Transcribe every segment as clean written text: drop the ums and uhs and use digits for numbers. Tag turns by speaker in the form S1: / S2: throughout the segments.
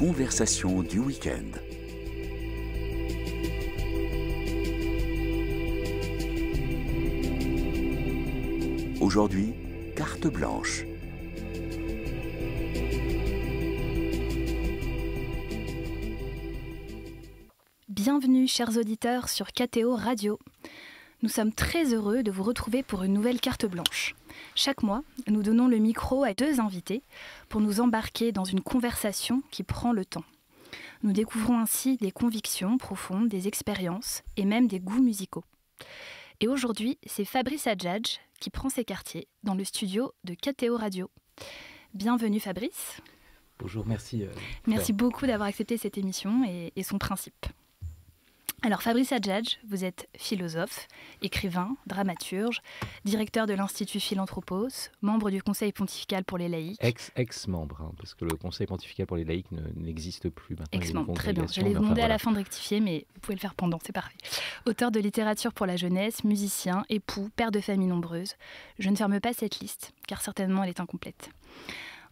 S1: conversation du week-end. Aujourd'hui, carte blanche.
S2: Bienvenue chers auditeurs sur KTO Radio. Nous sommes très heureux de vous retrouver pour une nouvelle carte blanche. Chaque mois, nous donnons le micro à 2 invités pour nous embarquer dans une conversation qui prend le temps. Nous découvrons ainsi des convictions profondes, des expériences et même des goûts musicaux. Et aujourd'hui, c'est Fabrice Adjadj qui prend ses quartiers dans le studio de KTO Radio. Bienvenue Fabrice.
S3: Bonjour, merci.
S2: Merci beaucoup d'avoir accepté cette émission et son principe. Alors Fabrice Adjadj, vous êtes philosophe, écrivain, dramaturge, directeur de l'Institut Philanthropos, membre du Conseil pontifical pour les laïcs.
S3: Ex-membre, parce que le Conseil pontifical pour les laïcs n'existe plus maintenant.
S2: Ex-membre, très bien. J'allais vous demander à la fin de rectifier, mais vous pouvez le faire pendant, c'est parfait. Auteur de littérature pour la jeunesse, musicien, époux, père de famille nombreuse. Je ne ferme pas cette liste, car certainement elle est incomplète.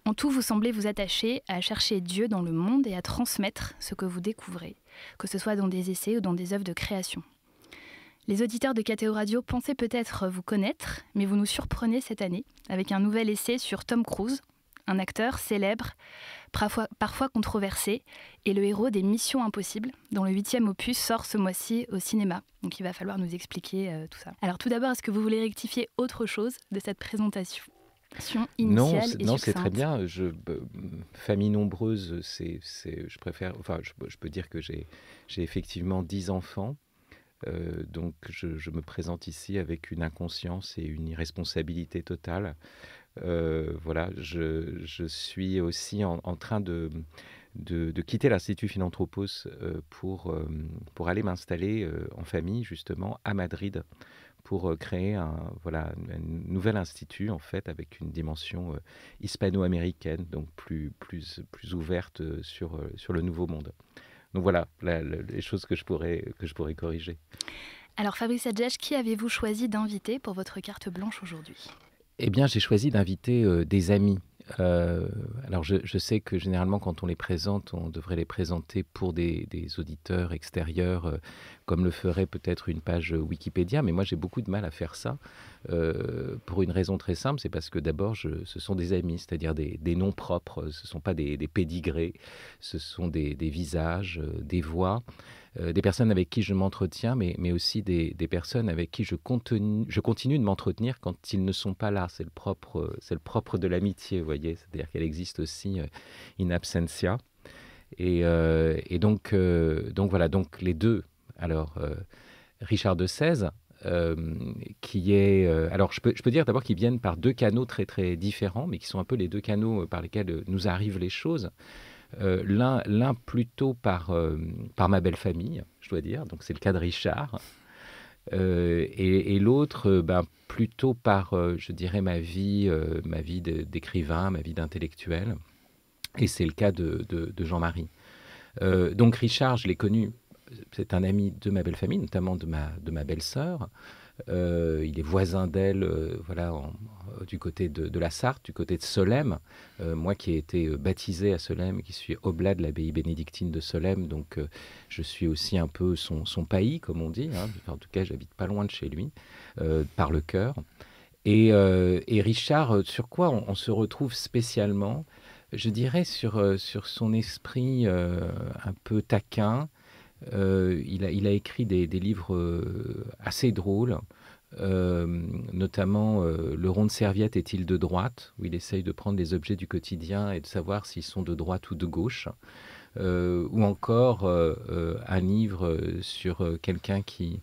S2: En tout, vous semblez vous attacher à chercher Dieu dans le monde et à transmettre ce que vous découvrez, que ce soit dans des essais ou dans des œuvres de création. Les auditeurs de KTO Radio pensaient peut-être vous connaître, mais vous nous surprenez cette année avec un nouvel essai sur Tom Cruise, un acteur célèbre, parfois controversé, et le héros des Missions Impossibles, dont le 8e opus sort ce mois-ci au cinéma. Donc il va falloir nous expliquer tout ça. Alors tout d'abord, est-ce que vous voulez rectifier autre chose de cette présentation ?
S3: Non, c'est très bien. Famille nombreuse, je préfère. Enfin, je peux dire que j'ai effectivement 10 enfants. Donc, je me présente ici avec une inconscience et une irresponsabilité totale. Voilà, je suis aussi en train de quitter l'Institut Philanthropos pour aller m'installer en famille, justement, à Madrid, pour créer un nouvel institut, en fait, avec une dimension hispano-américaine, donc plus ouverte sur le Nouveau Monde. Donc voilà, les choses que je pourrais corriger.
S2: Alors Fabrice Adjadj, qui avez-vous choisi d'inviter pour votre carte blanche aujourd'hui ?
S3: Eh bien, j'ai choisi d'inviter des amis. Alors, je sais que généralement, quand on les présente, on devrait les présenter pour des auditeurs extérieurs, comme le ferait peut-être une page Wikipédia, mais moi, j'ai beaucoup de mal à faire ça, pour une raison très simple, c'est parce que d'abord, ce sont des amis, c'est-à-dire des noms propres, ce ne sont pas des pédigrés, ce sont des visages, des voix, des personnes avec qui je m'entretiens, mais aussi des personnes avec qui je continue de m'entretenir quand ils ne sont pas là. C'est le propre de l'amitié, vous voyez, c'est-à-dire qu'elle existe aussi in absentia. Et donc voilà, donc les deux. Alors, Richard de Sèze, qui est... alors, je peux dire d'abord qu'ils viennent par 2 canaux très, très différents, mais qui sont un peu les 2 canaux par lesquels nous arrivent les choses. L'un plutôt par ma belle famille, je dois dire, donc c'est le cas de Richard, et l'autre plutôt par, je dirais, ma vie d'écrivain, ma vie d'intellectuel, et c'est le cas de Jean-Marie. Donc Richard, je l'ai connu, c'est un ami de ma belle famille, notamment de ma belle-sœur. Il est voisin d'elle, du côté de la Sarthe, du côté de Solesmes. Moi qui ai été baptisé à Solesmes, qui suis oblat de l'abbaye bénédictine de Solesmes, donc je suis aussi un peu son pays, comme on dit. En tout cas, j'habite pas loin de chez lui, par le cœur. Et Richard, sur quoi on se retrouve spécialement ? Je dirais sur son esprit un peu taquin. Il a écrit des livres assez drôles, notamment Le rond de serviette est-il de droite, où il essaye de prendre les objets du quotidien et de savoir s'ils sont de droite ou de gauche, ou encore un livre sur quelqu'un qui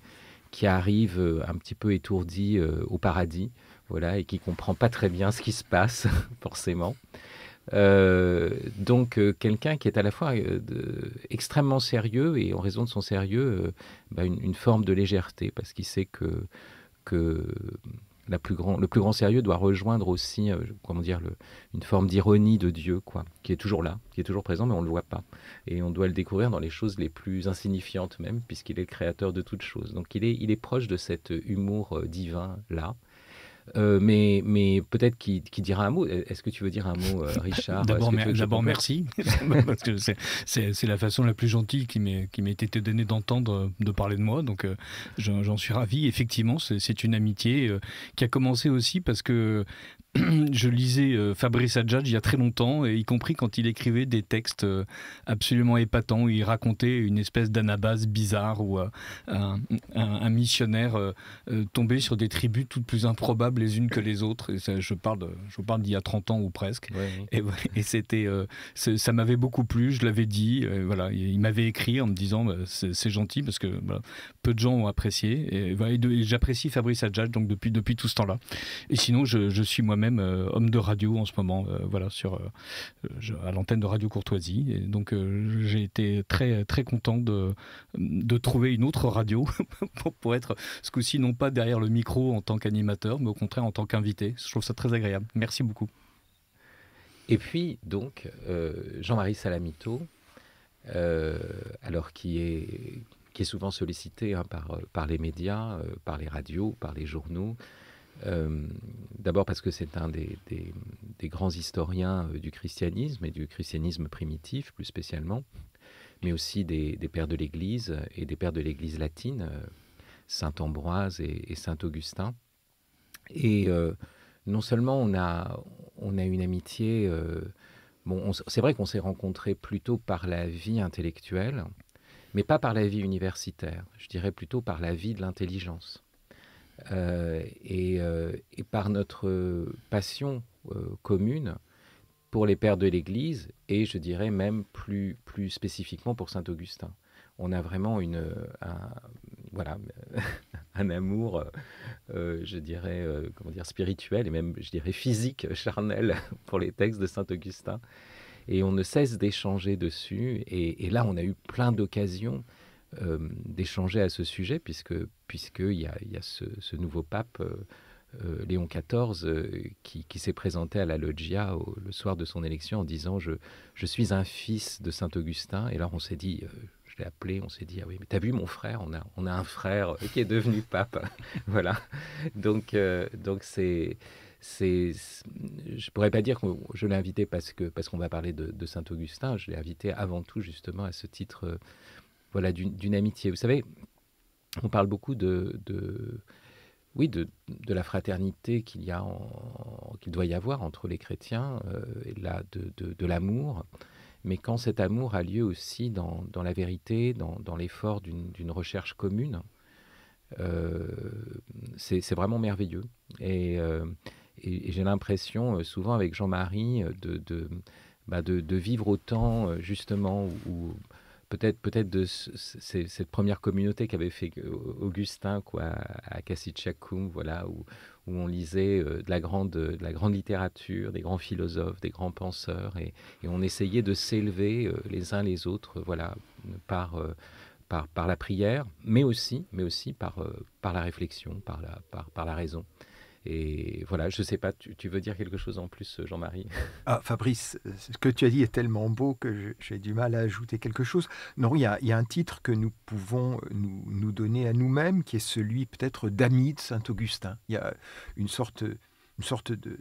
S3: arrive un petit peu étourdi au paradis, voilà, et qui comprend pas très bien ce qui se passe, forcément. Donc quelqu'un qui est à la fois extrêmement sérieux et en raison de son sérieux une forme de légèreté, parce qu'il sait que le plus grand sérieux doit rejoindre aussi une forme d'ironie de Dieu, quoi, qui est toujours là, qui est toujours présent, mais on ne le voit pas, et on doit le découvrir dans les choses les plus insignifiantes même, puisqu'il est le créateur de toutes choses. Donc il est proche de cet humour divin là. Mais peut-être qui dira un mot. Est-ce que tu veux dire un mot, Richard?
S4: D'abord, merci, parce que c'est la façon la plus gentille qui m'ait été donnée d'entendre de parler de moi, donc j'en suis ravi. Effectivement, c'est une amitié qui a commencé aussi parce que je lisais Fabrice Adjadj il y a très longtemps, y compris quand il écrivait des textes absolument épatants, où il racontait une espèce d'anabase bizarre où un missionnaire tombait sur des tribus toutes plus improbables les unes que les autres. Et ça, je parle d'il y a 30 ans ou presque.
S3: Oui.
S4: Et ça m'avait beaucoup plu, je l'avais dit. Voilà, il m'avait écrit en me disant c'est gentil parce que voilà, peu de gens ont apprécié. Et j'apprécie Fabrice Adjadj donc depuis tout ce temps-là. Et sinon, je suis moi-même homme de radio en ce moment, voilà, à l'antenne de Radio Courtoisie. Et donc, j'ai été très, très content de trouver une autre radio pour être, ce coup-ci, non pas derrière le micro en tant qu'animateur, mais au contraire en tant qu'invité. Je trouve ça très agréable. Merci beaucoup.
S3: Et puis, donc, Jean-Marie Salamito, alors qui est souvent sollicité par les médias, par les radios, par les journaux. D'abord parce que c'est un des grands historiens du christianisme et du christianisme primitif plus spécialement, mais aussi des pères de l'Église et des pères de l'Église latine, Saint Ambroise et Saint Augustin. Et non seulement on a une amitié, c'est vrai qu'on s'est rencontrés plutôt par la vie intellectuelle, mais pas par la vie universitaire, je dirais plutôt par la vie de l'intelligence. Et par notre passion commune pour les pères de l'Église et je dirais même plus spécifiquement pour Saint Augustin. On a vraiment un amour, je dirais, spirituel et même, je dirais, physique, charnel pour les textes de Saint Augustin. Et on ne cesse d'échanger dessus. Et là, on a eu plein d'occasions d'échanger à ce sujet, puisqu'il y a ce nouveau pape, Léon XIV, qui s'est présenté à la loggia le soir de son élection en disant je suis un fils de Saint-Augustin. Et là, on s'est dit, je l'ai appelé, on s'est dit, ah oui, mais t'as vu mon frère, on a un frère qui est devenu pape. Voilà. Donc c'est... Je pourrais pas dire que je l'ai invité parce qu'on va parler de Saint-Augustin. Je l'ai invité avant tout justement à ce titre voilà, d'une amitié. Vous savez, on parle beaucoup de la fraternité qu'il doit y avoir entre les chrétiens, et de l'amour. Mais quand cet amour a lieu aussi dans la vérité, dans l'effort d'une recherche commune, c'est vraiment merveilleux. Et j'ai l'impression, souvent avec Jean-Marie, de vivre autant, justement, où peut-être de cette première communauté qu'avait fait Augustin, quoi, à Cassicciacum, voilà, où on lisait de la grande littérature, des grands philosophes, des grands penseurs, et on essayait de s'élever les uns les autres, voilà, par la prière, mais aussi par la réflexion, par la raison. Et voilà, je ne sais pas, tu veux dire quelque chose en plus, Jean-Marie?
S5: Ah, Fabrice, ce que tu as dit est tellement beau que j'ai du mal à ajouter quelque chose. Non, il y a un titre que nous pouvons nous donner à nous-mêmes, qui est celui peut-être d'ami de Saint-Augustin. Il y a une sorte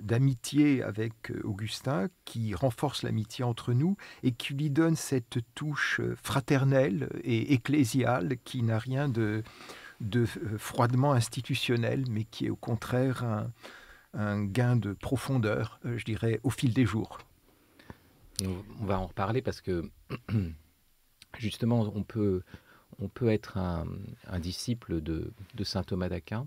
S5: d'amitié avec Augustin qui renforce l'amitié entre nous et qui lui donne cette touche fraternelle et ecclésiale qui n'a rien de froidement institutionnel, mais qui est au contraire un gain de profondeur, je dirais, au fil des jours.
S3: On va en reparler parce que, justement, on peut être un disciple de saint Thomas d'Aquin.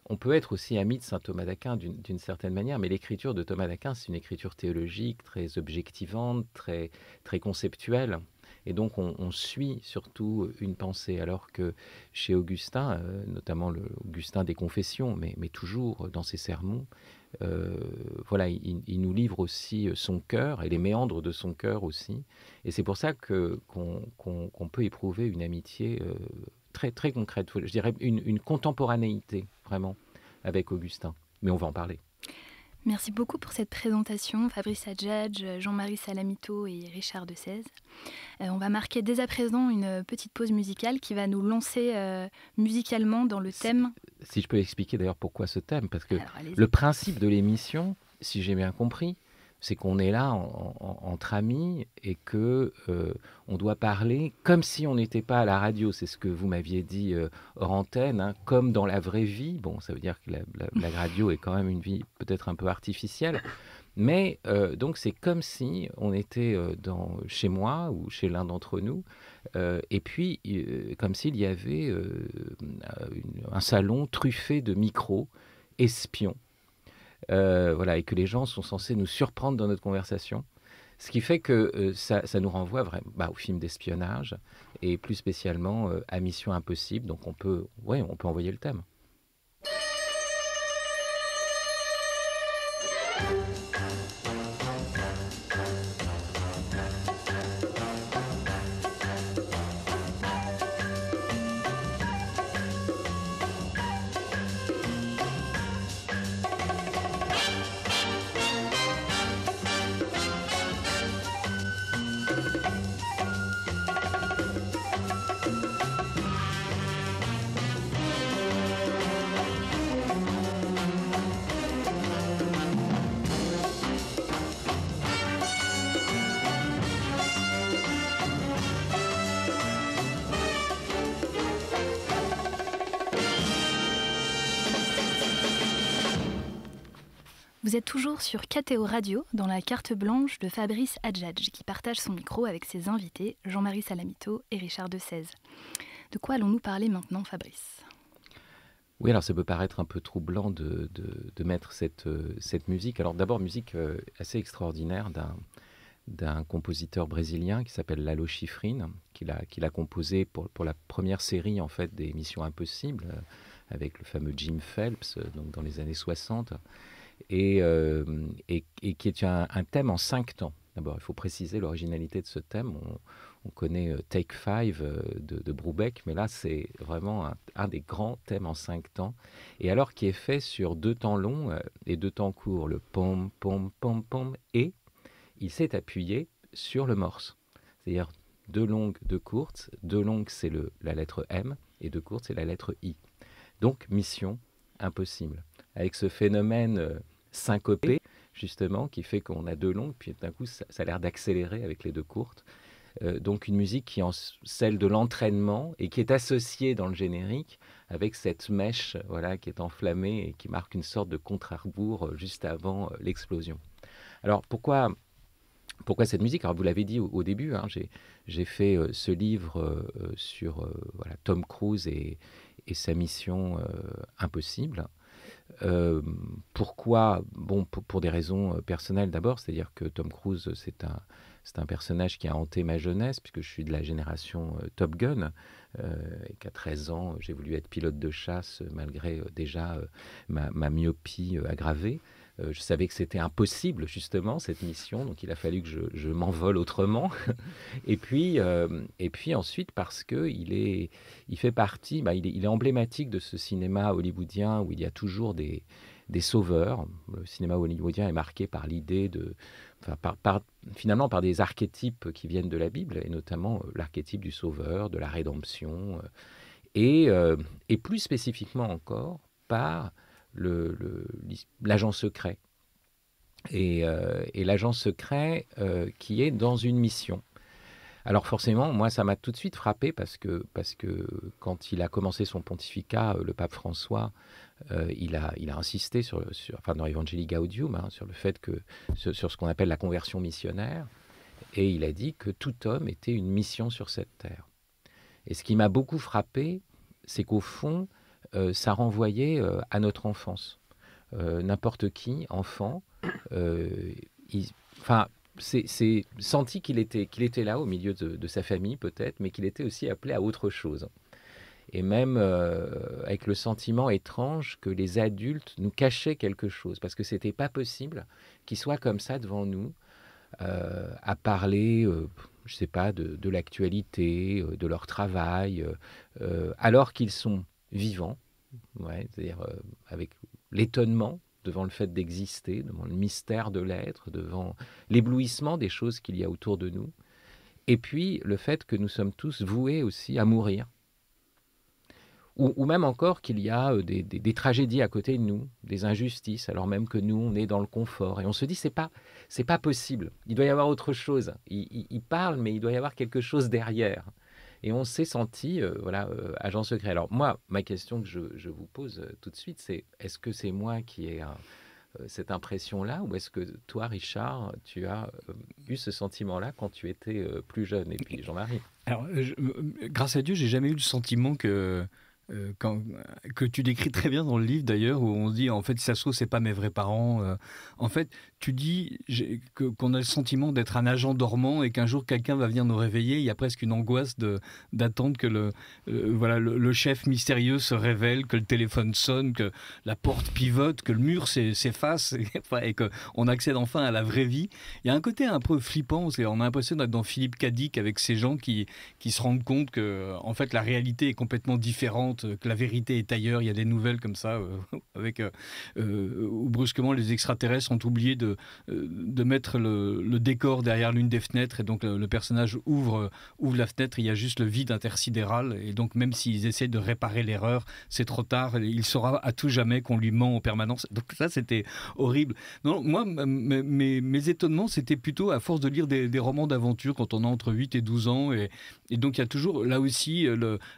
S3: On peut être aussi ami de saint Thomas d'Aquin d'une certaine manière, mais l'écriture de Thomas d'Aquin, c'est une écriture théologique, très objectivante, très, très conceptuelle. Et donc, on suit surtout une pensée, alors que chez Augustin, notamment l'Augustin des Confessions, mais toujours dans ses sermons, voilà, il nous livre aussi son cœur et les méandres de son cœur aussi. Et c'est pour ça qu'on peut éprouver une amitié très, très concrète, je dirais une contemporanéité, vraiment, avec Augustin. Mais on va en parler.
S2: Merci beaucoup pour cette présentation, Fabrice Adjadj, Jean-Marie Salamito et Richard de Sèze. On va marquer dès à présent une petite pause musicale qui va nous lancer musicalement dans le thème.
S3: Si je peux expliquer d'ailleurs pourquoi ce thème, parce que
S2: Alors, allez-y.
S3: le principe de l'émission, si j'ai bien compris, c'est qu'on est là entre amis et que on doit parler comme si on n'était pas à la radio. C'est ce que vous m'aviez dit hors antenne, hein, comme dans la vraie vie. Bon, ça veut dire que la radio est quand même une vie peut-être un peu artificielle. Mais donc c'est comme si on était chez moi ou chez l'un d'entre nous, et puis comme s'il y avait un salon truffé de micros espions. Voilà, et que les gens sont censés nous surprendre dans notre conversation. Ce qui fait que ça nous renvoie vraiment au film d'espionnage et plus spécialement à Mission Impossible. Donc on peut envoyer le thème.
S2: Vous êtes toujours sur KTO Radio, dans la carte blanche de Fabrice Adjadj, qui partage son micro avec ses invités, Jean-Marie Salamito et Richard de Sèze. De quoi allons-nous parler maintenant, Fabrice ?
S3: Oui, alors ça peut paraître un peu troublant de mettre cette musique. Alors d'abord, musique assez extraordinaire d'un compositeur brésilien qui s'appelle Lalo Schifrin, qu'il a composé pour la première série en fait, des Missions Impossibles, avec le fameux Jim Phelps, donc dans les années 60. Et qui est un thème en 5 temps. D'abord, il faut préciser l'originalité de ce thème. On connaît Take 5 de Brubeck, mais là, c'est vraiment un des grands thèmes en 5 temps. Et alors, qui est fait sur 2 temps longs et 2 temps courts, le pom, pom, pom, pom, et il s'est appuyé sur le morse. C'est-à-dire 2 longues, 2 courtes. 2 longues, c'est la lettre M, et 2 courtes, c'est la lettre I. Donc, Mission Impossible. Avec ce phénomène syncopé, justement, qui fait qu'on a 2 longues, puis d'un coup, ça a l'air d'accélérer avec les 2 courtes. Donc une musique qui est celle de l'entraînement et qui est associée dans le générique avec cette mèche qui est enflammée et qui marque une sorte de contre-arbour juste avant l'explosion. Alors pourquoi cette musique ? Alors vous l'avez dit au début, hein, j'ai fait ce livre sur Tom Cruise et sa mission impossible. Pourquoi ? Bon, pour des raisons personnelles d'abord, c'est-à-dire que Tom Cruise, c'est un personnage qui a hanté ma jeunesse, puisque je suis de la génération Top Gun, et qu'à 13 ans, j'ai voulu être pilote de chasse, malgré déjà ma myopie aggravée. Je savais que c'était impossible, justement, cette mission, donc il a fallu que je m'envole autrement. Et puis ensuite, parce qu'il fait partie, il est emblématique de ce cinéma hollywoodien où il y a toujours des sauveurs. Le cinéma hollywoodien est marqué par l'idée finalement par des archétypes qui viennent de la Bible, et notamment l'archétype du sauveur, de la rédemption, et plus spécifiquement encore par l'agent secret. Et l'agent secret qui est dans une mission. Alors forcément, moi, ça m'a tout de suite frappé parce que quand il a commencé son pontificat, le pape François, il a insisté dans Evangelii Gaudium, sur le fait sur ce qu'on appelle la conversion missionnaire, et il a dit que tout homme était une mission sur cette terre. Et ce qui m'a beaucoup frappé, c'est qu'au fond, ça renvoyait à notre enfance. N'importe qui, enfant, c'est senti qu'il était là au milieu de sa famille peut-être, mais qu'il était aussi appelé à autre chose. Et même avec le sentiment étrange que les adultes nous cachaient quelque chose, parce que c'était pas possible qu'ils soient comme ça devant nous, à parler, je sais pas, de l'actualité, de leur travail, alors qu'ils sont vivants, c'est-à-dire avec l'étonnement devant le fait d'exister, devant le mystère de l'être, devant l'éblouissement des choses qu'il y a autour de nous. Et puis le fait que nous sommes tous voués aussi à mourir. Ou même encore qu'il y a des tragédies à côté de nous, des injustices, alors même que nous, on est dans le confort. Et on se dit, c'est pas possible. Il doit y avoir autre chose. Il parle, mais il doit y avoir quelque chose derrière. Et on s'est senti, agent secret. Alors moi, ma question que je vous pose tout de suite, c'est est-ce que c'est moi qui ai cette impression-là, ou est-ce que toi, Richard, tu as eu ce sentiment-là quand tu étais plus jeune? Et puis Jean-Marie.
S4: Alors, grâce à Dieu, j'ai jamais eu le sentiment que tu décris très bien dans le livre d'ailleurs, où on dit en fait si ça se trouve c'est pas mes vrais parents. En fait tu dis qu'on a le sentiment d'être un agent dormant et qu'un jour quelqu'un va venir nous réveiller. Il y a presque une angoisse d'attendre que le chef mystérieux se révèle, que le téléphone sonne, que la porte pivote, que le mur s'efface et qu'on accède enfin à la vraie vie. Il y a un côté un peu flippant, on a l'impression d'être dans Philippe K. Dick avec ces gens qui se rendent compte que en fait la réalité est complètement différente, que la vérité est ailleurs. Il y a des nouvelles comme ça où brusquement les extraterrestres ont oublié de mettre le décor derrière l'une des fenêtres, et donc le personnage ouvre la fenêtre, il y a juste le vide intersidéral, et donc même s'ils essaient de réparer l'erreur, c'est trop tard, il saura à tout jamais qu'on lui ment en permanence. Donc ça c'était horrible. Non, moi mes étonnements c'était plutôt à force de lire des romans d'aventure quand on a entre 8 et 12 ans, et donc il y a toujours là aussi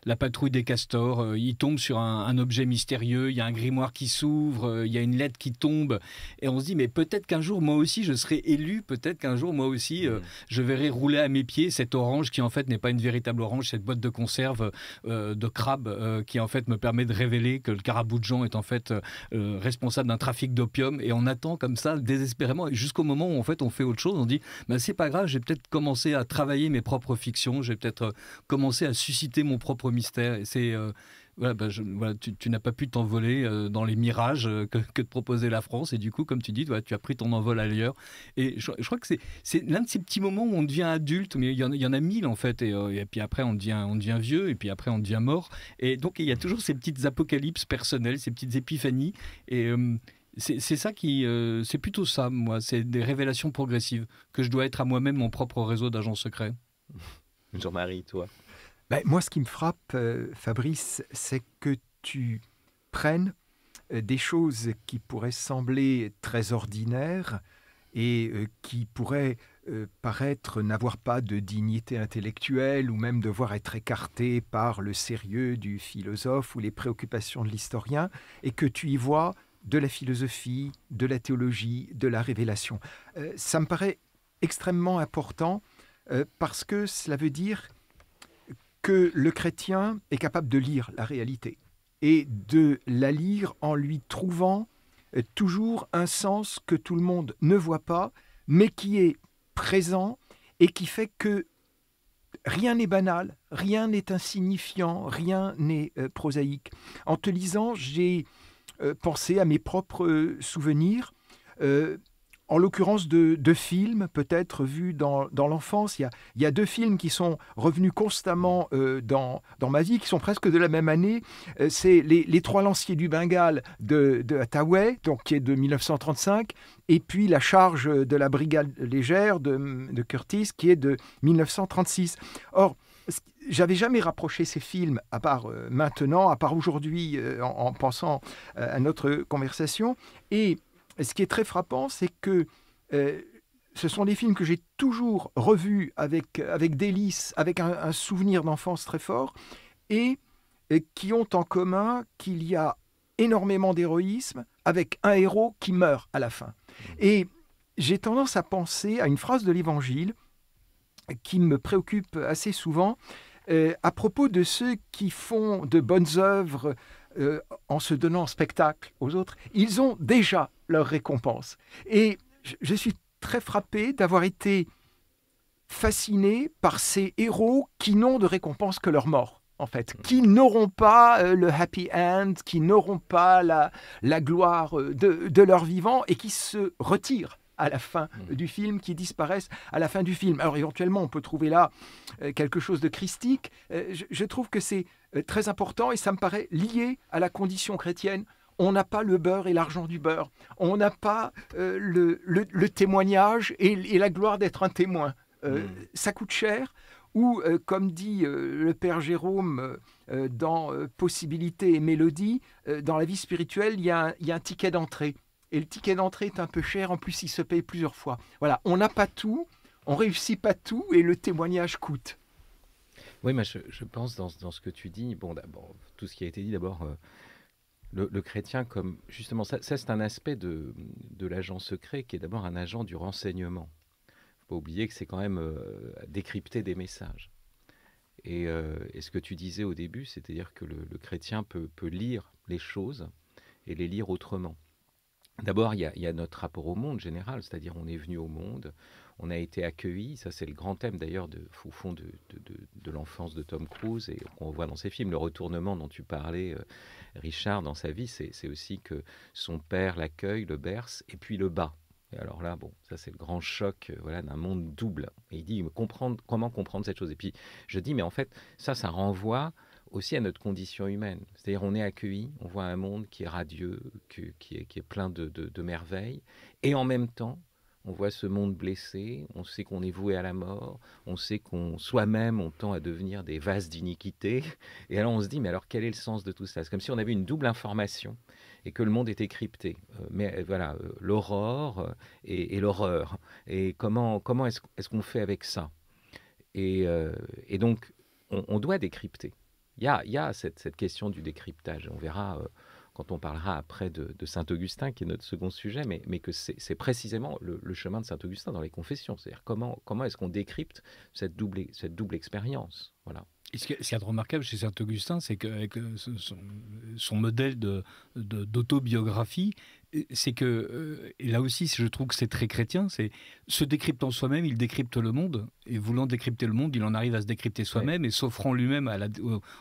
S4: la patrouille des castors, il tombe sur un objet mystérieux, il y a un grimoire qui s'ouvre, il y a une lettre qui tombe, et on se dit mais peut-être qu'un jour moi aussi je serai élu, peut-être qu'un jour moi aussi je verrai rouler à mes pieds cette orange qui en fait n'est pas une véritable orange, cette boîte de conserve de crabe qui en fait me permet de révéler que le Caraboujan est en fait responsable d'un trafic d'opium, et on attend comme ça désespérément jusqu'au moment où en fait on fait autre chose, on dit bah, c'est pas grave, j'ai peut-être commencé à travailler mes propres fictions, j'ai peut-être commencé à susciter mon propre mystère, et c'est tu n'as pas pu t'envoler dans les mirages que te proposait la France, et du coup comme tu dis tu as pris ton envol ailleurs, et je crois que c'est l'un de ces petits moments où on devient adulte, mais il y en a mille en fait, et puis après on devient vieux, et puis après on devient mort, et donc il y a toujours ces petites apocalypses personnelles, ces petites épiphanies, et c'est ça c'est plutôt ça, moi, c'est des révélations progressives, que je dois être à moi-même mon propre réseau d'agents secrets.
S3: Jean-Marie, toi?
S5: Moi, ce qui me frappe, Fabrice, c'est que tu prennes des choses qui pourraient sembler très ordinaires et qui pourraient paraître n'avoir pas de dignité intellectuelle, ou même devoir être écartées par le sérieux du philosophe ou les préoccupations de l'historien, et que tu y vois de la philosophie, de la théologie, de la révélation. Ça me paraît extrêmement important parce que cela veut dire que le chrétien est capable de lire la réalité et de la lire en lui trouvant toujours un sens que tout le monde ne voit pas, mais qui est présent et qui fait que rien n'est banal, rien n'est insignifiant, rien n'est prosaïque. En te lisant, j'ai pensé à mes propres souvenirs, en l'occurrence de films peut-être vus dans l'enfance. Il y a deux films qui sont revenus constamment dans ma vie, qui sont presque de la même année. C'est les Trois Lanciers du Bengale de Hathaway, donc, qui est de 1935, et puis La Charge de la Brigade légère de Curtis, qui est de 1936. Or, j'avais jamais rapproché ces films, à part maintenant, à part aujourd'hui, en pensant à notre conversation. Et ce qui est très frappant, c'est que ce sont des films que j'ai toujours revus avec délice, avec un souvenir d'enfance très fort, et qui ont en commun qu'il y a énormément d'héroïsme, avec un héros qui meurt à la fin. Et j'ai tendance à penser à une phrase de l'Évangile qui me préoccupe assez souvent, à propos de ceux qui font de bonnes œuvres en se donnant en spectacle aux autres. Ils ont déjà leur récompense. Et je suis très frappé d'avoir été fasciné par ces héros qui n'ont de récompense que leur mort, en fait, qui n'auront pas le happy end, qui n'auront pas la gloire de leur vivant, et qui se retirent à la fin du film, qui disparaissent à la fin du film. Alors éventuellement, on peut trouver là quelque chose de christique. Je trouve que c'est très important, et ça me paraît lié à la condition chrétienne. on n'a pas le beurre et l'argent du beurre. On n'a pas le témoignage et la gloire d'être un témoin. Ça coûte cher. Ou, comme dit le père Jérôme dans Possibilité et Mélodie, dans la vie spirituelle, il y a un ticket d'entrée. Et le ticket d'entrée est un peu cher, en plus il se paye plusieurs fois. Voilà, on n'a pas tout, on réussit pas tout et le témoignage coûte.
S3: Oui, mais je pense dans ce que tu dis, bon, d'abord, tout ce qui a été dit, d'abord, le chrétien, comme justement, ça c'est un aspect de l'agent secret qui est d'abord un agent du renseignement. Il ne faut pas oublier que c'est quand même décrypter des messages. Et ce que tu disais au début, c'est-à-dire que le chrétien peut lire les choses et les lire autrement. D'abord, il y a notre rapport au monde général, c'est-à-dire on est venu au monde, on a été accueilli, ça c'est le grand thème d'ailleurs au fond de l'enfance de Tom Cruise et qu'on voit dans ses films. Le retournement dont tu parlais, Richard, dans sa vie, c'est aussi que son père l'accueille, le berce et puis le bat. Et alors là, bon, ça c'est le grand choc voilà, d'un monde double. Et il dit comment comprendre cette chose. Et puis je dis, mais en fait, ça renvoie aussi à notre condition humaine. C'est-à-dire on est accueilli, on voit un monde qui est radieux, qui est plein de merveilles. Et en même temps, on voit ce monde blessé, on sait qu'on est voué à la mort, on sait qu'on soi-même, on tend à devenir des vases d'iniquité. Et alors on se dit, mais alors quel est le sens de tout ça? C'est comme si on avait une double information et que le monde était crypté. Mais voilà, l'aurore et l'horreur. Et comment est-ce qu'on fait avec ça? Et donc, on doit décrypter. Il y a cette question du décryptage. On verra quand on parlera après de Saint-Augustin, qui est notre second sujet, mais que c'est précisément le chemin de Saint-Augustin dans les confessions. C'est-à-dire comment est-ce qu'on décrypte cette double expérience. Voilà.
S4: Et ce qui est remarquable chez Saint-Augustin, c'est qu'avec son modèle d'autobiographie, c'est que, et là aussi je trouve que c'est très chrétien, c'est se décryptant soi-même, il décrypte le monde, et voulant décrypter le monde, il en arrive à se décrypter soi-même, et s'offrant lui-même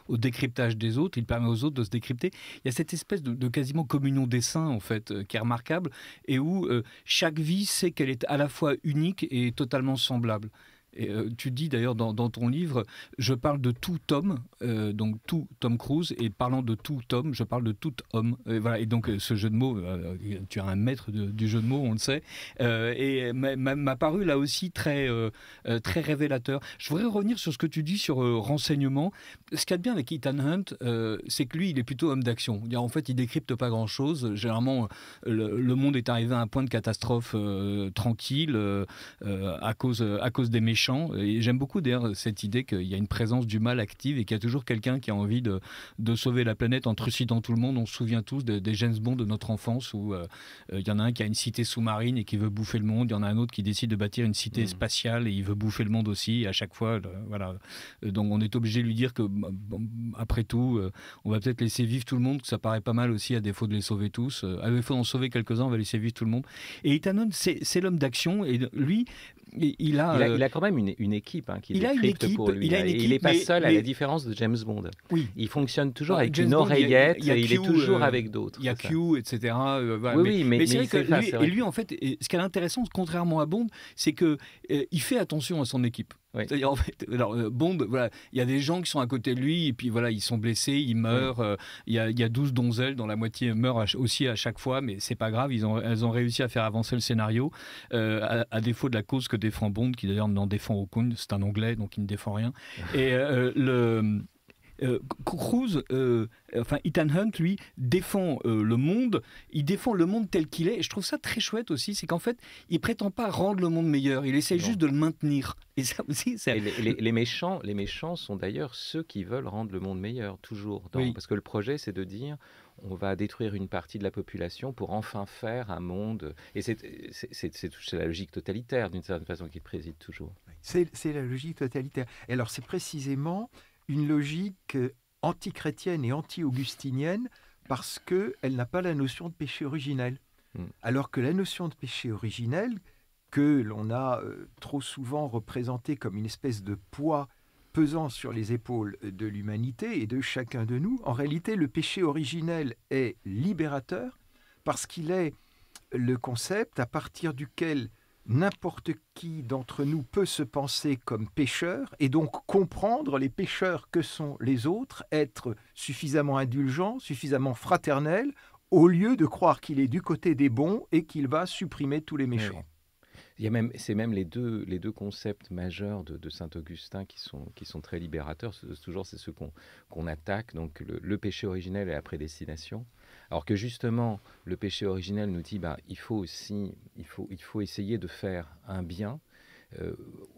S4: au décryptage des autres, il permet aux autres de se décrypter. Il y a cette espèce de quasiment communion des saints, en fait, qui est remarquable, et où chaque vie sait qu'elle est à la fois unique et totalement semblable. Et, tu dis d'ailleurs dans ton livre, je parle de tout homme, donc tout Tom Cruise, et parlant de tout homme, je parle de tout homme. Et voilà, et donc ce jeu de mots, tu es un maître du jeu de mots, on le sait, et m'a paru là aussi très révélateur. Je voudrais revenir sur ce que tu dis sur renseignement. Ce qu'il y a de bien avec Ethan Hunt, c'est que lui, il est plutôt homme d'action. En fait, il décrypte pas grand-chose. Généralement, le monde est arrivé à un point de catastrophe tranquille à cause des méchants. Et j'aime beaucoup d'ailleurs cette idée qu'il y a une présence du mal active et qu'il y a toujours quelqu'un qui a envie de sauver la planète en trucidant tout le monde. On se souvient tous des James Bond de notre enfance où il y en a un qui a une cité sous-marine et qui veut bouffer le monde. Il y en a un autre qui décide de bâtir une cité spatiale et il veut bouffer le monde aussi. Et à chaque fois, voilà. Donc on est obligé de lui dire que, après tout, on va peut-être laisser vivre tout le monde, que ça paraît pas mal aussi à défaut de les sauver tous. À défaut d'en sauver quelques-uns, on va laisser vivre tout le monde. Et Ethan Hunt, c'est l'homme d'action et lui, il a quand même
S3: une équipe qui décrypte pour lui. Il n'est pas seul, à la différence de James Bond.
S4: Oui.
S3: Il fonctionne toujours avec une oreillette, il est toujours avec d'autres.
S4: Il y a Q, etc. Voilà.
S3: Oui, mais
S4: c'est vrai que lui, en fait, ce qui est intéressant, contrairement à Bond, c'est qu'il fait attention à son équipe. Oui. C'est-à-dire, en fait, Bond, voilà, il y a des gens qui sont à côté de lui et puis voilà, ils sont blessés, ils meurent. Il y a 12 donzelles dont la moitié meurent aussi à chaque fois, mais c'est pas grave, elles ont réussi à faire avancer le scénario à défaut de la cause que défend Bond, qui d'ailleurs n'en défend aucune. C'est un Anglais, donc il ne défend rien. Et Cruise, Ethan Hunt, lui, défend le monde. Il défend le monde tel qu'il est. Et je trouve ça très chouette aussi, c'est qu'en fait, il prétend pas rendre le monde meilleur. Il essaie juste de le maintenir. Et ça aussi,
S3: les méchants sont d'ailleurs ceux qui veulent rendre le monde meilleur, toujours. Parce que le projet, c'est de dire, on va détruire une partie de la population pour enfin faire un monde. Et c'est la logique totalitaire, d'une certaine façon, qui préside toujours.
S5: C'est la logique totalitaire. Et alors, c'est précisément une logique anti-chrétienne et anti-augustinienne parce qu'elle n'a pas la notion de péché originel. Alors que la notion de péché originel, que l'on a trop souvent représentée comme une espèce de poids pesant sur les épaules de l'humanité et de chacun de nous, en réalité, le péché originel est libérateur parce qu'il est le concept à partir duquel n'importe qui d'entre nous peut se penser comme pécheur et donc comprendre les pécheurs que sont les autres, être suffisamment indulgent, suffisamment fraternel, au lieu de croire qu'il est du côté des bons et qu'il va supprimer tous les méchants.
S3: Oui. C'est même les deux concepts majeurs de Saint-Augustin qui sont très libérateurs. C'est ceux qu'on attaque, donc le péché originel et la prédestination. Alors que justement, le péché originel nous dit il faut essayer de faire un bien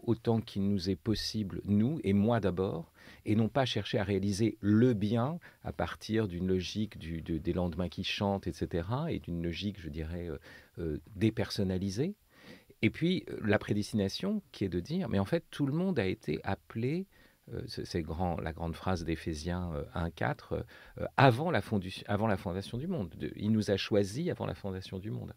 S3: autant qu'il nous est possible, nous et moi d'abord, et non pas chercher à réaliser le bien à partir d'une logique des lendemains qui chantent, etc., et d'une logique, je dirais, dépersonnalisée. Et puis, la prédestination, qui est de dire, mais en fait, tout le monde a été appelé, c'est la grande phrase d'Éphésiens 1,4, avant la fondation du monde. Il nous a choisis avant la fondation du monde.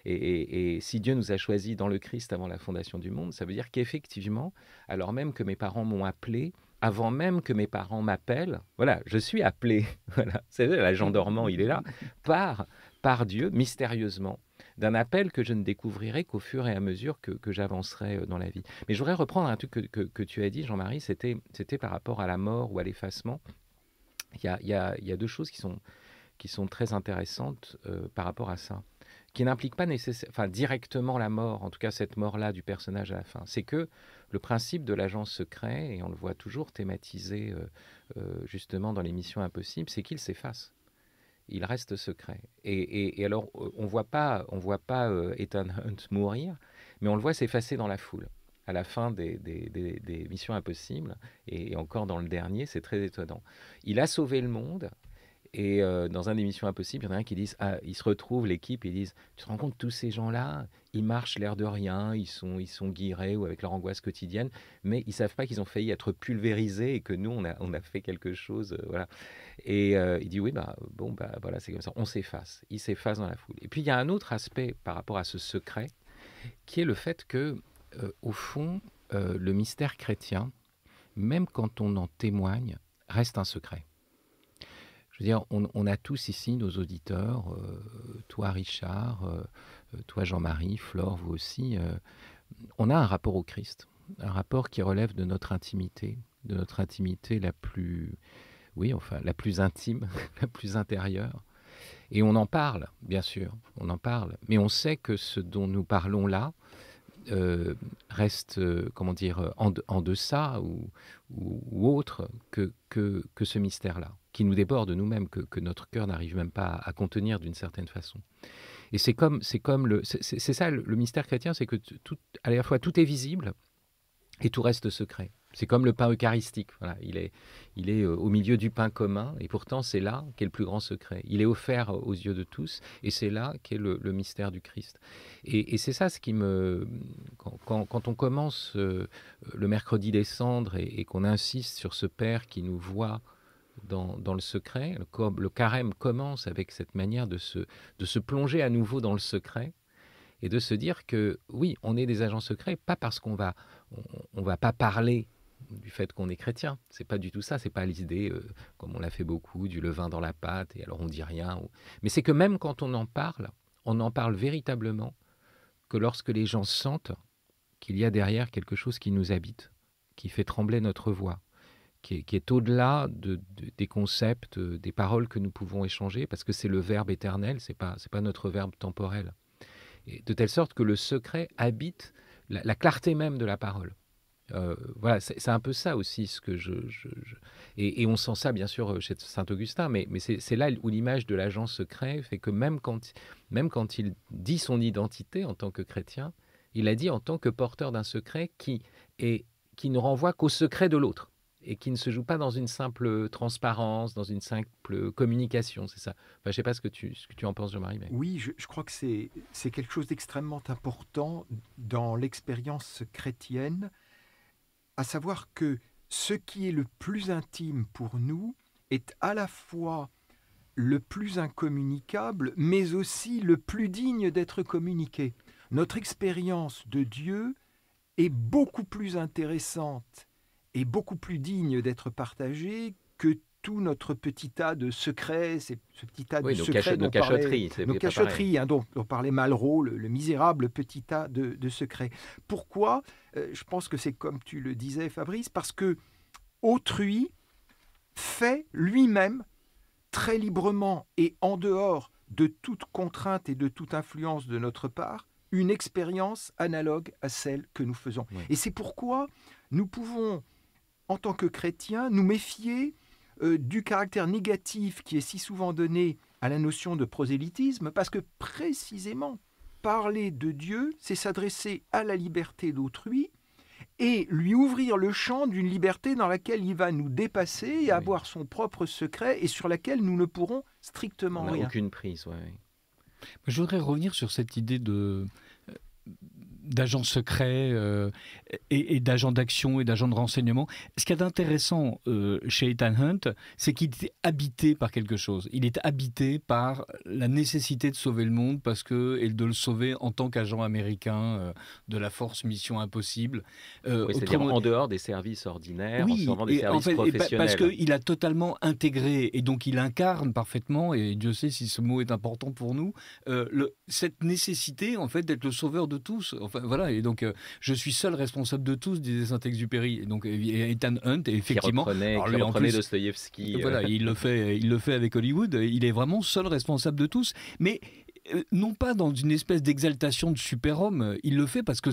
S3: Et si Dieu nous a choisis dans le Christ avant la fondation du monde, ça veut dire qu'effectivement, alors même que mes parents m'ont appelé, avant même que mes parents m'appellent, voilà, je suis appelé, voilà, c'est vrai, l'agent dormant, il est là, par Dieu, mystérieusement, d'un appel que je ne découvrirai qu'au fur et à mesure que j'avancerai dans la vie. Mais je voudrais reprendre un truc que tu as dit, Jean-Marie, c'était par rapport à la mort ou à l'effacement. Il y a deux choses qui sont très intéressantes par rapport à ça, qui n'impliquent pas directement la mort, en tout cas cette mort-là du personnage à la fin. C'est que le principe de l'agent secret, et on le voit toujours thématisé justement dans les Missions Impossibles, c'est qu'il s'efface. Il reste secret. Et alors, on voit pas Ethan Hunt mourir, mais on le voit s'effacer dans la foule. À la fin des Missions Impossibles, et encore dans le dernier, c'est très étonnant. Il a sauvé le monde, et dans un des Missions Impossibles, il y en a un qui dit, ils se retrouvent, l'équipe, ils disent, tu te rends compte, tous ces gens-là, ils marchent l'air de rien, ils sont guirés ou avec leur angoisse quotidienne, mais ils savent pas qu'ils ont failli être pulvérisés et que nous, on a fait quelque chose, voilà. Et il dit, oui, voilà, c'est comme ça, on s'efface. Il s'efface dans la foule. Et puis, il y a un autre aspect par rapport à ce secret, qui est le fait que, au fond, le mystère chrétien, même quand on en témoigne, reste un secret. Je veux dire, on a tous ici nos auditeurs, toi Richard, toi Jean-Marie, Flore, vous aussi, on a un rapport au Christ, un rapport qui relève de notre intimité la plus intime, la plus intérieure. Et on en parle, bien sûr, mais on sait que ce dont nous parlons là reste, en deçà ou autre que ce mystère-là, qui nous déborde de nous-mêmes, que notre cœur n'arrive même pas à contenir d'une certaine façon. Et c'est ça le mystère chrétien, c'est que à la fois tout est visible et tout reste secret. C'est comme le pain eucharistique. Voilà, il est au milieu du pain commun, et pourtant c'est là qu'est le plus grand secret. Il est offert aux yeux de tous, et c'est là qu'est le mystère du Christ. Et c'est ça ce qui me... Quand on commence le mercredi des cendres et qu'on insiste sur ce Père qui nous voit dans le secret, le carême commence avec cette manière de se plonger à nouveau dans le secret, et de se dire que oui, on est des agents secrets, pas parce qu'on va pas parler du fait qu'on est chrétien. C'est pas du tout ça. C'est pas l'idée, comme on l'a fait beaucoup, du levain dans la pâte et alors on dit rien. Mais c'est que même quand on en parle véritablement que lorsque les gens sentent qu'il y a derrière quelque chose qui nous habite, qui fait trembler notre voix, qui est au-delà des concepts, des paroles que nous pouvons échanger, parce que c'est le Verbe éternel, c'est pas notre Verbe temporel. Et de telle sorte que le secret habite la clarté même de la parole. Voilà, c'est un peu ça aussi ce que et on sent ça bien sûr chez Saint-Augustin, mais c'est là où l'image de l'agent secret fait que même quand il dit son identité en tant que chrétien, il la dit en tant que porteur d'un secret qui ne renvoie qu'au secret de l'autre, et qui ne se joue pas dans une simple transparence, dans une simple communication, c'est ça. Enfin, je ne sais pas ce que tu en penses, Jean-Marie. Mais...
S5: Oui, je crois que c'est quelque chose d'extrêmement important dans l'expérience chrétienne, à savoir que ce qui est le plus intime pour nous est à la fois le plus incommunicable, mais aussi le plus digne d'être communiqué. Notre expérience de Dieu est beaucoup plus intéressante et beaucoup plus digne d'être partagée que tout notre petit tas de secrets, ce petit tas de secrets
S3: nos cachotteries.
S5: Nos cachotteries, dont parlait Malraux, le misérable petit tas de secrets. Pourquoi ? Je pense que c'est comme tu le disais, Fabrice, parce que autrui fait lui-même, très librement et en dehors de toute contrainte et de toute influence de notre part, une expérience analogue à celle que nous faisons.
S3: Oui.
S5: Et c'est pourquoi nous pouvons, en tant que chrétiens, nous méfier du caractère négatif qui est si souvent donné à la notion de prosélytisme, parce que précisément, parler de Dieu, c'est s'adresser à la liberté d'autrui et lui ouvrir le champ d'une liberté dans laquelle il va nous dépasser et avoir son propre secret et sur laquelle nous ne pourrons strictement
S3: On n'a
S5: rien.
S3: aucune prise, ouais.
S4: Je voudrais revenir sur cette idée d'agents secrets et d'agents d'action et d'agents de renseignement. Ce qu'il y a d'intéressant chez Ethan Hunt, c'est qu'il était habité par quelque chose. Il est habité par la nécessité de sauver le monde et de le sauver en tant qu'agent américain de la force Mission Impossible.
S3: Oui, c'est-à-dire en dehors des services ordinaires, en servant des services professionnels.
S4: Parce qu'il a totalement intégré, et donc il incarne parfaitement, et Dieu sait si ce mot est important pour nous, cette nécessité en fait d'être le sauveur de tous. Enfin, voilà, et donc je suis seul responsable de tous, disait Saint-Exupéry. Et donc Ethan Hunt, effectivement,
S3: qui reprenait Dostoïevski.
S4: Voilà, il le fait avec Hollywood. Il est vraiment seul responsable de tous, mais non pas dans une espèce d'exaltation de super-homme. Il le fait parce que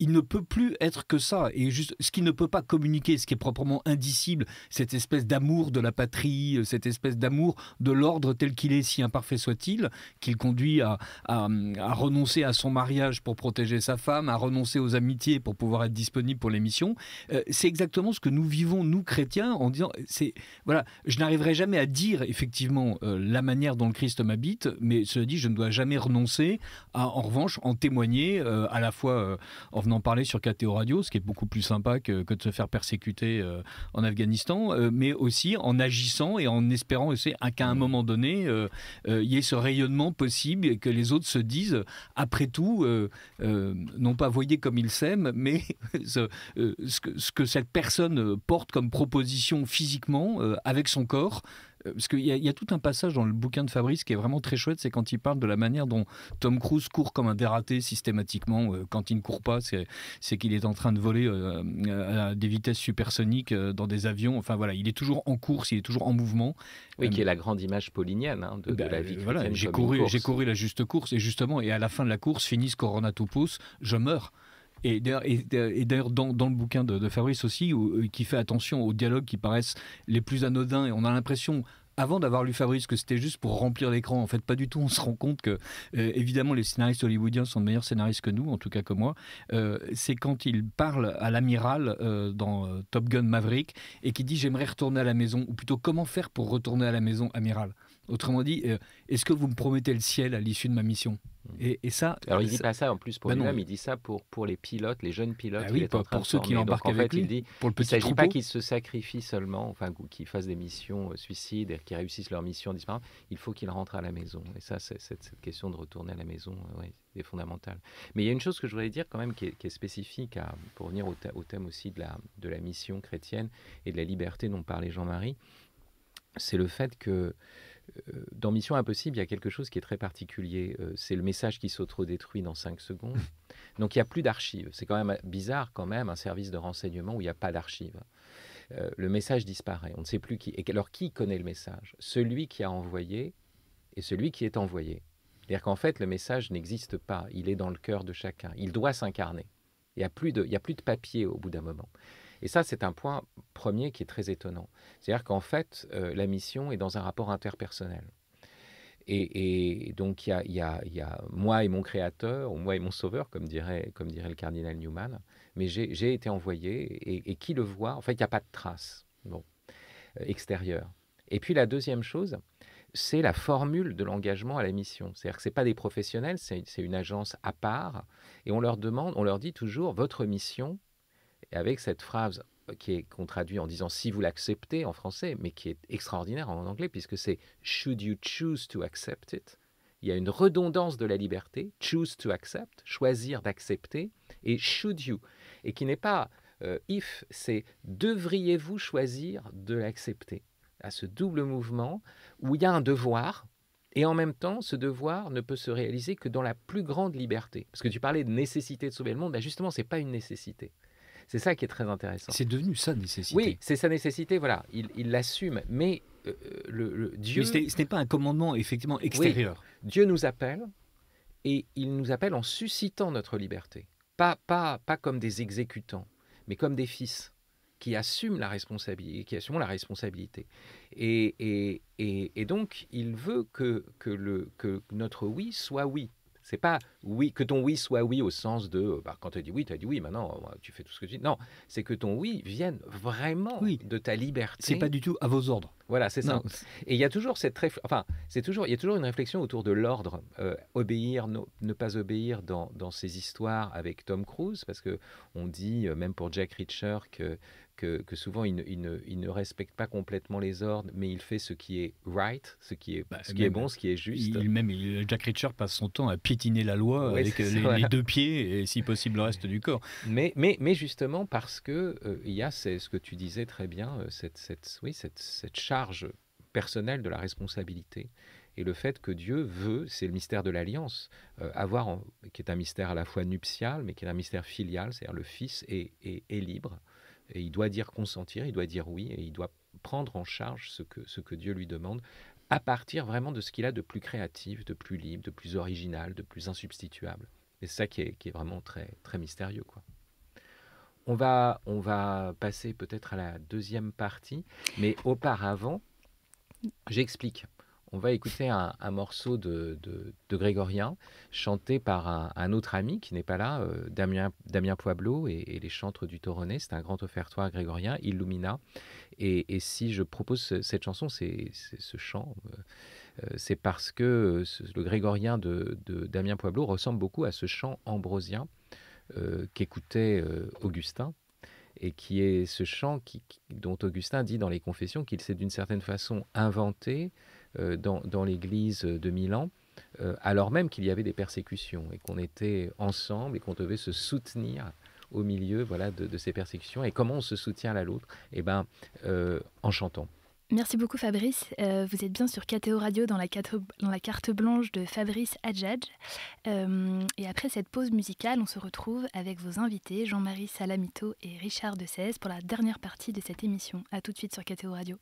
S4: il ne peut plus être que ça. Et juste ce qu'il ne peut pas communiquer, ce qui est proprement indicible, cette espèce d'amour de la patrie, cette espèce d'amour de l'ordre tel qu'il est, si imparfait soit-il, qu'il conduit à renoncer à son mariage pour protéger sa femme, à renoncer aux amitiés pour pouvoir être disponible pour les missions. C'est exactement ce que nous vivons, nous chrétiens, en disant, voilà, je n'arriverai jamais à dire effectivement la manière dont le Christ m'habite, mais cela dit, je ne dois jamais renoncer à, en revanche, en témoigner à la fois en venant parler sur KTO Radio, ce qui est beaucoup plus sympa que de se faire persécuter en Afghanistan, mais aussi en agissant et en espérant aussi qu'à un moment donné, il y ait ce rayonnement possible et que les autres se disent, après tout, non pas voyez comme ils s'aiment, mais ce que cette personne porte comme proposition physiquement avec son corps. Parce qu'il y a tout un passage dans le bouquin de Fabrice qui est vraiment très chouette, c'est quand il parle de la manière dont Tom Cruise court comme un dératé systématiquement. Quand il ne court pas, c'est qu'il est en train de voler à des vitesses supersoniques dans des avions. Enfin voilà, il est toujours en course, il est toujours en mouvement.
S3: Oui, qui est la grande image paulinienne de la vie chrétienne.
S4: Voilà, j'ai couru la juste course, et justement, et à la fin de la course, finis coronatopos, je meurs. Et d'ailleurs, dans le bouquin de Fabrice aussi, qui fait attention aux dialogues qui paraissent les plus anodins, et on a l'impression, avant d'avoir lu Fabrice, que c'était juste pour remplir l'écran. En fait, pas du tout. On se rend compte que, évidemment, les scénaristes hollywoodiens sont de meilleurs scénaristes que nous, en tout cas que moi. C'est quand il parle à l'amiral dans Top Gun Maverick et qui dit « J'aimerais retourner à la maison », ou plutôt « Comment faire pour retourner à la maison, amiral ?» Autrement dit, est-ce que vous me promettez le ciel à l'issue de ma mission ? Et ça.
S3: Alors il dit pas ça en plus pour lui-même, il dit ça pour les pilotes, les jeunes pilotes.
S4: Oui, pour ceux qui l'embarquent avec lui.
S3: Il dit, il ne s'agit pas qu'ils se sacrifient seulement, enfin qu'ils fassent des missions suicides et qu'ils réussissent leur mission disparaître. Il faut qu'ils rentrent à la maison. Et ça, cette question de retourner à la maison, est fondamentale. Mais il y a une chose que je voudrais dire quand même qui est spécifique pour revenir au thème aussi de la mission chrétienne et de la liberté dont parlait Jean-Marie. C'est le fait que dans Mission Impossible, il y a quelque chose qui est très particulier. C'est le message qui s'autodétruit dans 5 secondes. Donc il n'y a plus d'archives. C'est quand même bizarre, quand même, un service de renseignement où il n'y a pas d'archives. Le message disparaît. On ne sait plus qui. Et alors qui connaît le message ? Celui qui a envoyé et celui qui est envoyé. C'est-à-dire qu'en fait, le message n'existe pas. Il est dans le cœur de chacun. Il doit s'incarner. Il n'y a plus de papier au bout d'un moment. Et ça, c'est un point premier qui est très étonnant. C'est-à-dire qu'en fait, la mission est dans un rapport interpersonnel. Et donc, il y a moi et mon créateur, ou moi et mon sauveur, comme dirait le cardinal Newman, mais j'ai été envoyé, et qui le voit ? En fait, il n'y a pas de trace extérieure. Et puis, la deuxième chose, c'est la formule de l'engagement à la mission. C'est-à-dire que ce n'est pas des professionnels, c'est une agence à part, et on leur dit toujours, votre mission, et avec cette phrase qu'on traduit en disant « si vous l'acceptez » en français, mais qui est extraordinaire en anglais, puisque c'est « should you choose to accept it ». Il y a une redondance de la liberté, « choose to accept », choisir d'accepter, et « should you », et qui n'est pas « if », c'est « devriez-vous choisir de l'accepter ». À ce double mouvement où il y a un devoir, et en même temps, ce devoir ne peut se réaliser que dans la plus grande liberté. Parce que tu parlais de nécessité de sauver le monde, justement, ce n'est pas une nécessité. C'est ça qui est très intéressant.
S4: C'est devenu sa nécessité.
S3: Oui, c'est sa nécessité, voilà. Il l'assume, mais Dieu...
S4: Mais ce n'est pas un commandement effectivement extérieur.
S3: Oui, Dieu nous appelle, et il nous appelle en suscitant notre liberté. Pas comme des exécutants, mais comme des fils qui assument la responsabilité. Et donc, il veut que notre oui soit oui. C'est pas oui, que ton oui soit oui au sens de quand tu dis oui, maintenant tu fais tout ce que tu dis. Non, c'est que ton oui vienne vraiment de ta liberté.
S4: C'est pas du tout à vos ordres.
S3: Voilà, c'est ça. Et il y a toujours il y a toujours une réflexion autour de l'ordre, obéir, ne pas obéir dans ces histoires avec Tom Cruise, parce que on dit même pour Jack Reacher que souvent il ne respecte pas complètement les ordres, mais il fait ce qui est right, ce qui est bon, ce qui est juste.
S4: Jack Reacher passe son temps à piétiner la loi avec les deux pieds et si possible le reste du corps.
S3: Mais justement parce que il y a ce que tu disais très bien, cette charge personnelle de la responsabilité. Et le fait que Dieu veut, c'est le mystère de l'alliance, qui est un mystère à la fois nuptial, mais qui est un mystère filial, c'est-à-dire le Fils est libre. Et il doit dire consentir, il doit dire oui, et il doit prendre en charge ce que Dieu lui demande, à partir vraiment de ce qu'il a de plus créatif, de plus libre, de plus original, de plus insubstituable. Et c'est ça qui est vraiment très, très mystérieux, quoi. On va passer peut-être à la deuxième partie, mais auparavant, j'explique. On va écouter un morceau de grégorien chanté par un autre ami qui n'est pas là, Damien Pueblo et les chantres du Toronnet. C'est un grand offertoire grégorien, Illumina. Et si je propose cette chanson, c'est ce chant, c'est parce que le grégorien de Damien Pueblo ressemble beaucoup à ce chant ambrosien qu'écoutait Augustin. Et qui est ce chant dont Augustin dit dans les Confessions qu'il s'est d'une certaine façon inventé dans l'église de Milan, alors même qu'il y avait des persécutions et qu'on était ensemble et qu'on devait se soutenir au milieu de ces persécutions. Et comment on se soutient l'un l'autre? En chantant.
S2: Merci beaucoup Fabrice. Vous êtes bien sur KTO Radio dans la carte blanche de Fabrice Adjadj. Et après cette pause musicale, on se retrouve avec vos invités Jean-Marie Salamito et Richard Desèze pour la dernière partie de cette émission. A tout de suite sur KTO Radio.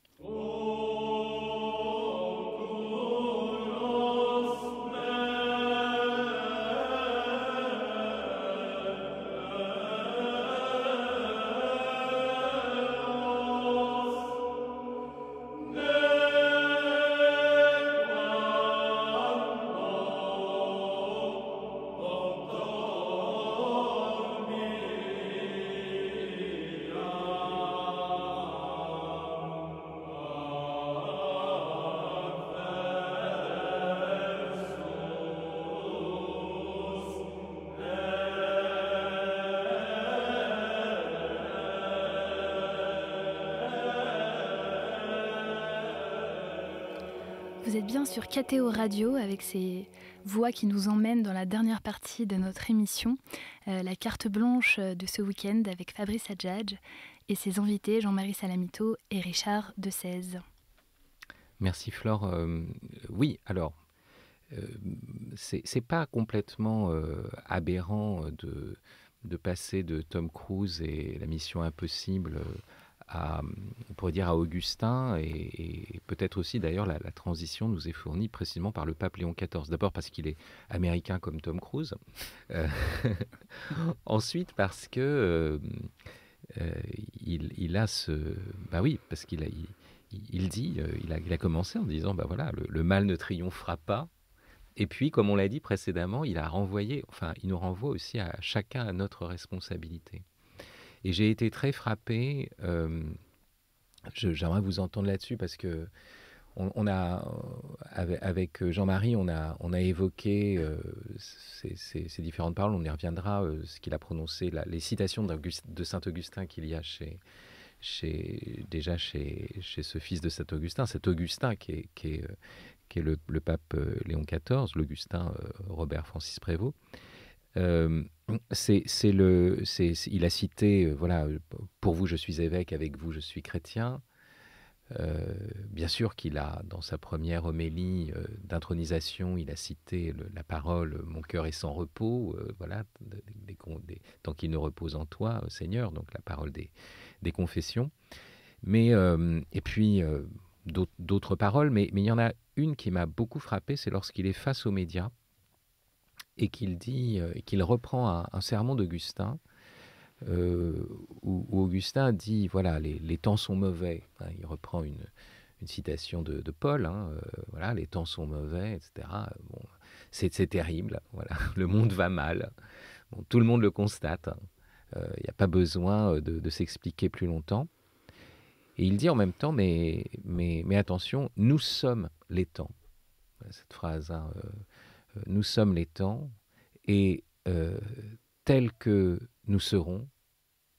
S2: Vous êtes bien sur KTO Radio avec ces voix qui nous emmènent dans la dernière partie de notre émission, la carte blanche de ce week-end avec Fabrice Adjadj et ses invités Jean-Marie Salamito et Richard Desèze.
S3: Merci Flore. Oui, alors, c'est pas complètement aberrant de passer de Tom Cruise et la mission impossible on pourrait dire à Augustin, et peut-être aussi d'ailleurs la transition nous est fournie précisément par le pape Léon XIV. D'abord parce qu'il est américain comme Tom Cruise, ensuite parce que il a ce... Bah oui, parce qu'il a commencé en disant, le mal ne triomphera pas. Et puis, comme on l'a dit précédemment, il nous renvoie aussi à chacun à notre responsabilité. Et j'ai été très frappé, j'aimerais vous entendre là-dessus, parce que avec Jean-Marie, on a évoqué ces différentes paroles, on y reviendra, ce qu'il a prononcé, les citations de Saint-Augustin qu'il y a chez ce fils de Saint-Augustin, cet Augustin qui est le pape Léon XIV, l'Augustin Robert Francis Prévost. Il a cité, pour vous je suis évêque, avec vous je suis chrétien. Bien sûr qu'il a, dans sa première homélie d'intronisation, il a cité la parole « Mon cœur est sans repos », tant qu'il ne repose en toi, Seigneur, donc la parole des confessions. Mais, et puis, d'autres paroles, mais il y en a une qui m'a beaucoup frappé, c'est lorsqu'il est face aux médias et qu'il reprend un sermon d'Augustin, où Augustin dit, voilà, les temps sont mauvais. Hein, il reprend une citation de Paul, hein, voilà, les temps sont mauvais, etc. Bon, c'est terrible, voilà, le monde va mal. Bon, tout le monde le constate. Il n'y a pas besoin de s'expliquer plus longtemps. Et il dit en même temps, mais attention, nous sommes les temps. Cette phrase, hein, nous sommes les temps, et tels que nous serons,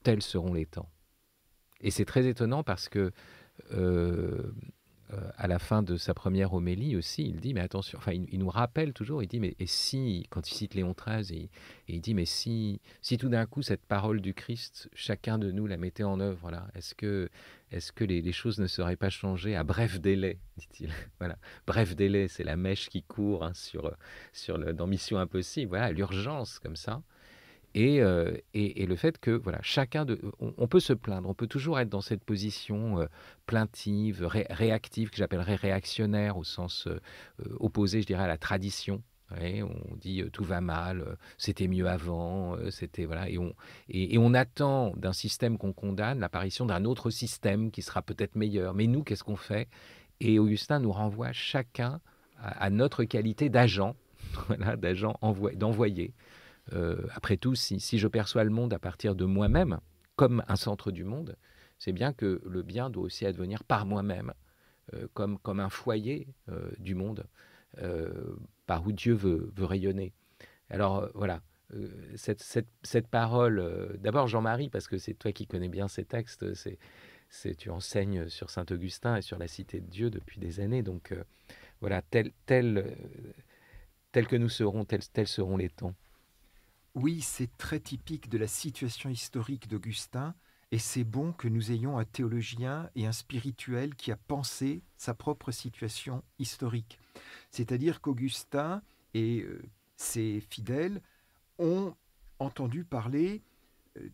S3: tels seront les temps. Et c'est très étonnant parce que à la fin de sa première homélie aussi, il dit, mais attention, enfin, il nous rappelle toujours, il dit, mais et si, quand il cite Léon XIII, et il dit, mais si tout d'un coup, cette parole du Christ, chacun de nous la mettait en œuvre, là, est-ce que les choses ne seraient pas changées à bref délai, dit-il. Voilà, bref délai, c'est la mèche qui court, hein, dans Mission Impossible, voilà, l'urgence comme ça. Et le fait que voilà, on peut se plaindre, on peut toujours être dans cette position plaintive, réactive, que j'appellerais réactionnaire au sens opposé, je dirais, à la tradition. Ouais, on dit tout va mal, c'était mieux avant, c'était voilà, et on attend d'un système qu'on condamne l'apparition d'un autre système qui sera peut-être meilleur. Mais nous, qu'est-ce qu'on fait? Et Augustin nous renvoie chacun à notre qualité d'agent, voilà, d'envoyé. Après tout, si je perçois le monde à partir de moi-même, comme un centre du monde, c'est bien que le bien doit aussi advenir par moi-même, comme un foyer du monde, par où Dieu veut rayonner. Alors voilà, cette parole, d'abord Jean-Marie, parce que c'est toi qui connais bien ces textes, tu enseignes sur Saint-Augustin et sur la Cité de Dieu depuis des années, donc voilà, tel que nous serons, tels seront les temps.
S5: Oui, c'est très typique de la situation historique d'Augustin, et c'est bon que nous ayons un théologien et un spirituel qui a pensé sa propre situation historique. C'est-à-dire qu'Augustin et ses fidèles ont entendu parler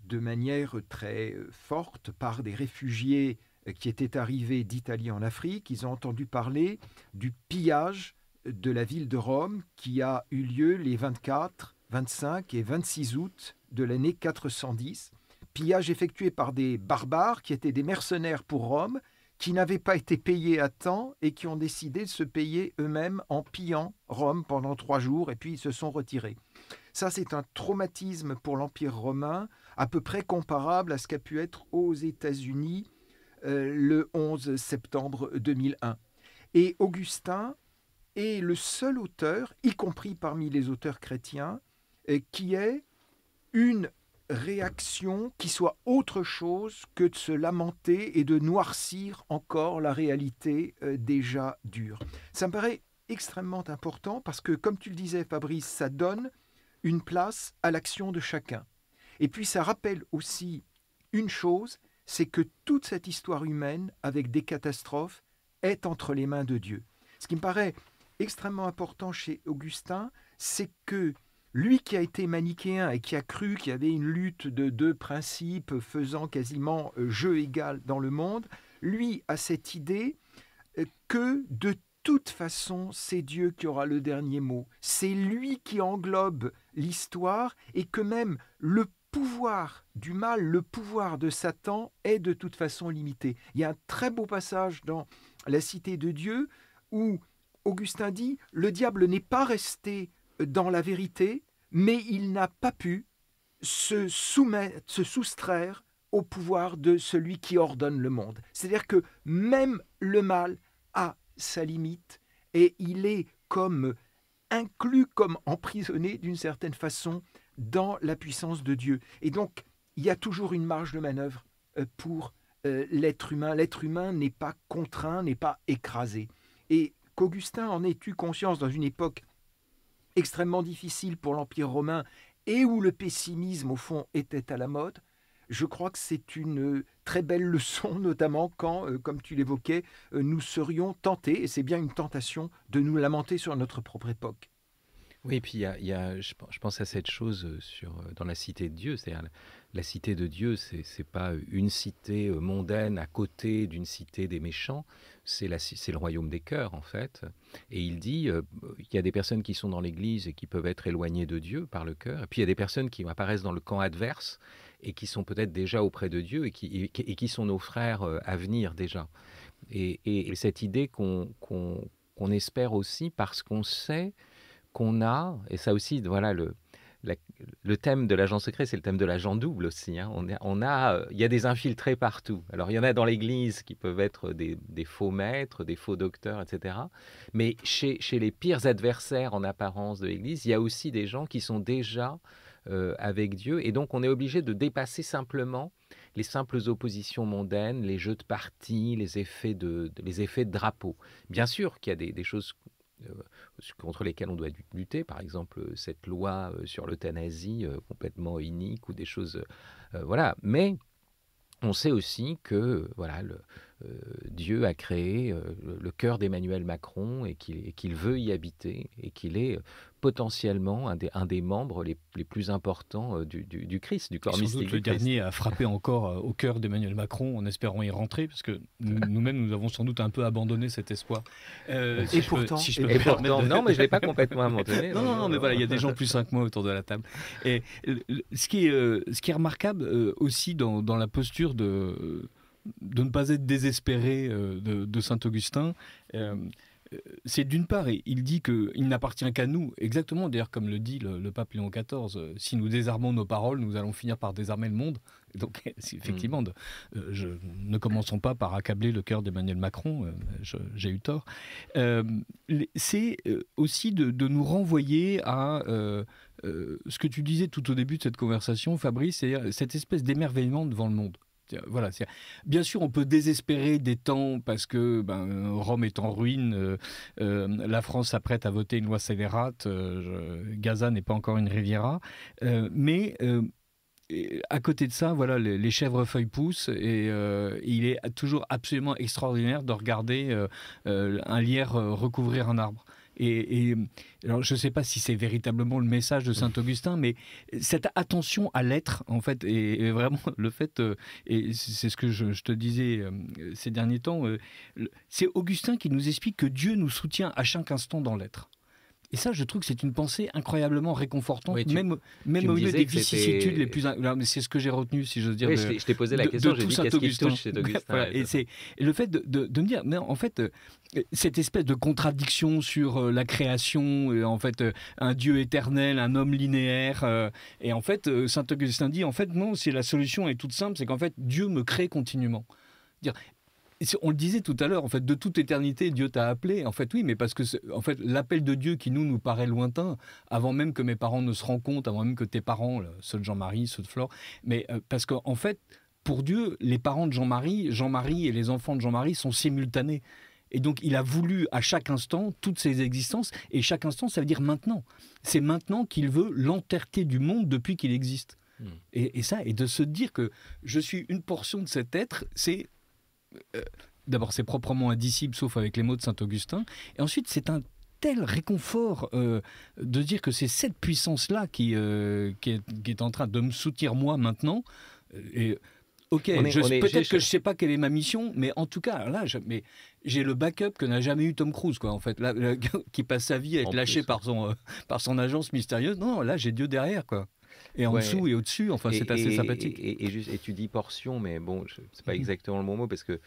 S5: de manière très forte par des réfugiés qui étaient arrivés d'Italie en Afrique. Ils ont entendu parler du pillage de la ville de Rome qui a eu lieu les 24, 25 et 26 août de l'année 410, pillage effectué par des barbares qui étaient des mercenaires pour Rome, qui n'avaient pas été payés à temps et qui ont décidé de se payer eux-mêmes en pillant Rome pendant 3 jours et puis ils se sont retirés. Ça, c'est un traumatisme pour l'Empire romain à peu près comparable à ce qu'a pu être aux États-Unis le 11 septembre 2001. Et Augustin est le seul auteur, y compris parmi les auteurs chrétiens, qui ait une réaction qui soit autre chose que de se lamenter et de noircir encore la réalité déjà dure. Ça me paraît extrêmement important parce que, comme tu le disais Fabrice, ça donne une place à l'action de chacun. Et puis ça rappelle aussi une chose, c'est que toute cette histoire humaine, avec des catastrophes, est entre les mains de Dieu. Ce qui me paraît extrêmement important chez Augustin, c'est que lui qui a été manichéen et qui a cru qu'il y avait une lutte de 2 principes faisant quasiment jeu égal dans le monde, lui a cette idée que de toute façon, c'est Dieu qui aura le dernier mot. C'est lui qui englobe l'histoire et que même le pouvoir du mal, le pouvoir de Satan est de toute façon limité. Il y a un très beau passage dans la Cité de Dieu où Augustin dit « Le diable n'est pas resté dans la vérité, mais il n'a pas pu se soustraire au pouvoir de celui qui ordonne le monde. » C'est-à-dire que même le mal a sa limite et il est comme inclus, comme emprisonné d'une certaine façon dans la puissance de Dieu. Et donc, il y a toujours une marge de manœuvre pour l'être humain. L'être humain n'est pas contraint, n'est pas écrasé. Et qu'Augustin en ait eu conscience dans une époque extrêmement difficile pour l'Empire romain et où le pessimisme, au fond, était à la mode, je crois que c'est une très belle leçon, notamment quand, comme tu l'évoquais, nous serions tentés, et c'est bien une tentation, de nous lamenter sur notre propre époque.
S3: Oui, et puis je pense à cette chose dans la cité de Dieu, c'est-à-dire la cité de Dieu, c'est pas une cité mondaine à côté d'une cité des méchants, c'est le royaume des cœurs en fait. Et il dit qu'il y a des personnes qui sont dans l'Église et qui peuvent être éloignées de Dieu par le cœur, et puis il y a des personnes qui apparaissent dans le camp adverse et qui sont peut-être déjà auprès de Dieu et qui sont nos frères à venir déjà. Et cette idée qu'on espère aussi parce qu'on sait qu'on a, et ça aussi, voilà, le thème de l'agent secret, c'est le thème de l'agent double aussi. Hein. Il y a des infiltrés partout. Alors, il y en a dans l'Église qui peuvent être des faux maîtres, des faux docteurs, etc. Mais chez les pires adversaires en apparence de l'Église, il y a aussi des gens qui sont déjà avec Dieu. Et donc, on est obligé de dépasser simplement les simples oppositions mondaines, les jeux de parti, les effets de drapeau. Bien sûr qu'il y a des choses contre lesquelles on doit lutter, par exemple cette loi sur l'euthanasie complètement inique ou des choses, voilà. Mais on sait aussi que voilà, Dieu a créé le cœur d'Emmanuel Macron et qu'il veut y habiter et qu'il est potentiellement un des membres les plus importants du Christ, du corps mystique du Christ.
S4: Le dernier a frappé encore au cœur d'Emmanuel Macron en espérant y rentrer, parce que nous-mêmes, nous avons sans doute un peu abandonné cet espoir.
S5: Et pourtant,
S3: non, mais je ne l'ai pas complètement abandonné.
S4: Non, mais voilà, il y a des gens plus sains que moi autour de la table. Et ce qui est remarquable aussi dans la posture de ne pas être désespéré de Saint-Augustin, c'est d'une part, il dit qu'il n'appartient qu'à nous, exactement d'ailleurs comme le dit le pape Léon XIV, si nous désarmons nos paroles, nous allons finir par désarmer le monde. Donc effectivement, ne commençons pas par accabler le cœur d'Emmanuel Macron, j'ai eu tort. C'est aussi de nous renvoyer à ce que tu disais tout au début de cette conversation, Fabrice, c'est cette espèce d'émerveillement devant le monde. Voilà, bien sûr, on peut désespérer des temps parce que Rome est en ruine, la France s'apprête à voter une loi scélérate, Gaza n'est pas encore une Riviera, mais à côté de ça, voilà, les chèvrefeuilles poussent et il est toujours absolument extraordinaire de regarder un lierre recouvrir un arbre. Et alors, je ne sais pas si c'est véritablement le message de Saint-Augustin, mais cette attention à l'être, en fait, et vraiment le fait, et c'est ce que je te disais ces derniers temps, c'est Augustin qui nous explique que Dieu nous soutient à chaque instant dans l'être. Et ça, je trouve que c'est une pensée incroyablement réconfortante,
S3: oui,
S4: même au milieu des vicissitudes les plus... C'est ce que j'ai retenu, si j'ose dire.
S3: Oui, je t'ai posé la question, j'ai dit qu'est-ce qui touche chez Augustin.
S4: Voilà, et le fait de me dire, mais en fait, cette espèce de contradiction sur la création, en fait, un Dieu éternel, un homme linéaire, et en fait, Saint-Augustin dit, en fait, non, la solution est toute simple, c'est qu'en fait, Dieu me crée continuellement. On le disait tout à l'heure, en fait, de toute éternité, Dieu t'a appelé. En fait, oui, mais parce que en fait, l'appel de Dieu qui nous paraît lointain, avant même que mes parents ne se rendent compte, avant même que tes parents, ceux de Jean-Marie, ceux de Flore, mais parce qu'en fait, pour Dieu, les parents de Jean-Marie et les enfants de Jean-Marie sont simultanés. Et donc, il a voulu à chaque instant toutes ces existences, et chaque instant, ça veut dire maintenant. C'est maintenant qu'il veut l'entièreté du monde depuis qu'il existe. Et ça, et de se dire que je suis une portion de cet être, c'est... D'abord, c'est proprement indicible, sauf avec les mots de Saint-Augustin. Et ensuite, c'est un tel réconfort de dire que c'est cette puissance-là qui est en train de me soutenir moi maintenant. Et peut-être que je ne sais pas quelle est ma mission, mais en tout cas, là, j'ai le backup que n'a jamais eu Tom Cruise, quoi, en fait, là, qui passe sa vie à être lâché par son agence mystérieuse. Non, là, j'ai Dieu derrière, quoi. Et en dessous et au-dessus, enfin, c'est assez sympathique.
S3: Et tu dis portion, mais bon, c'est pas exactement le bon mot, parce que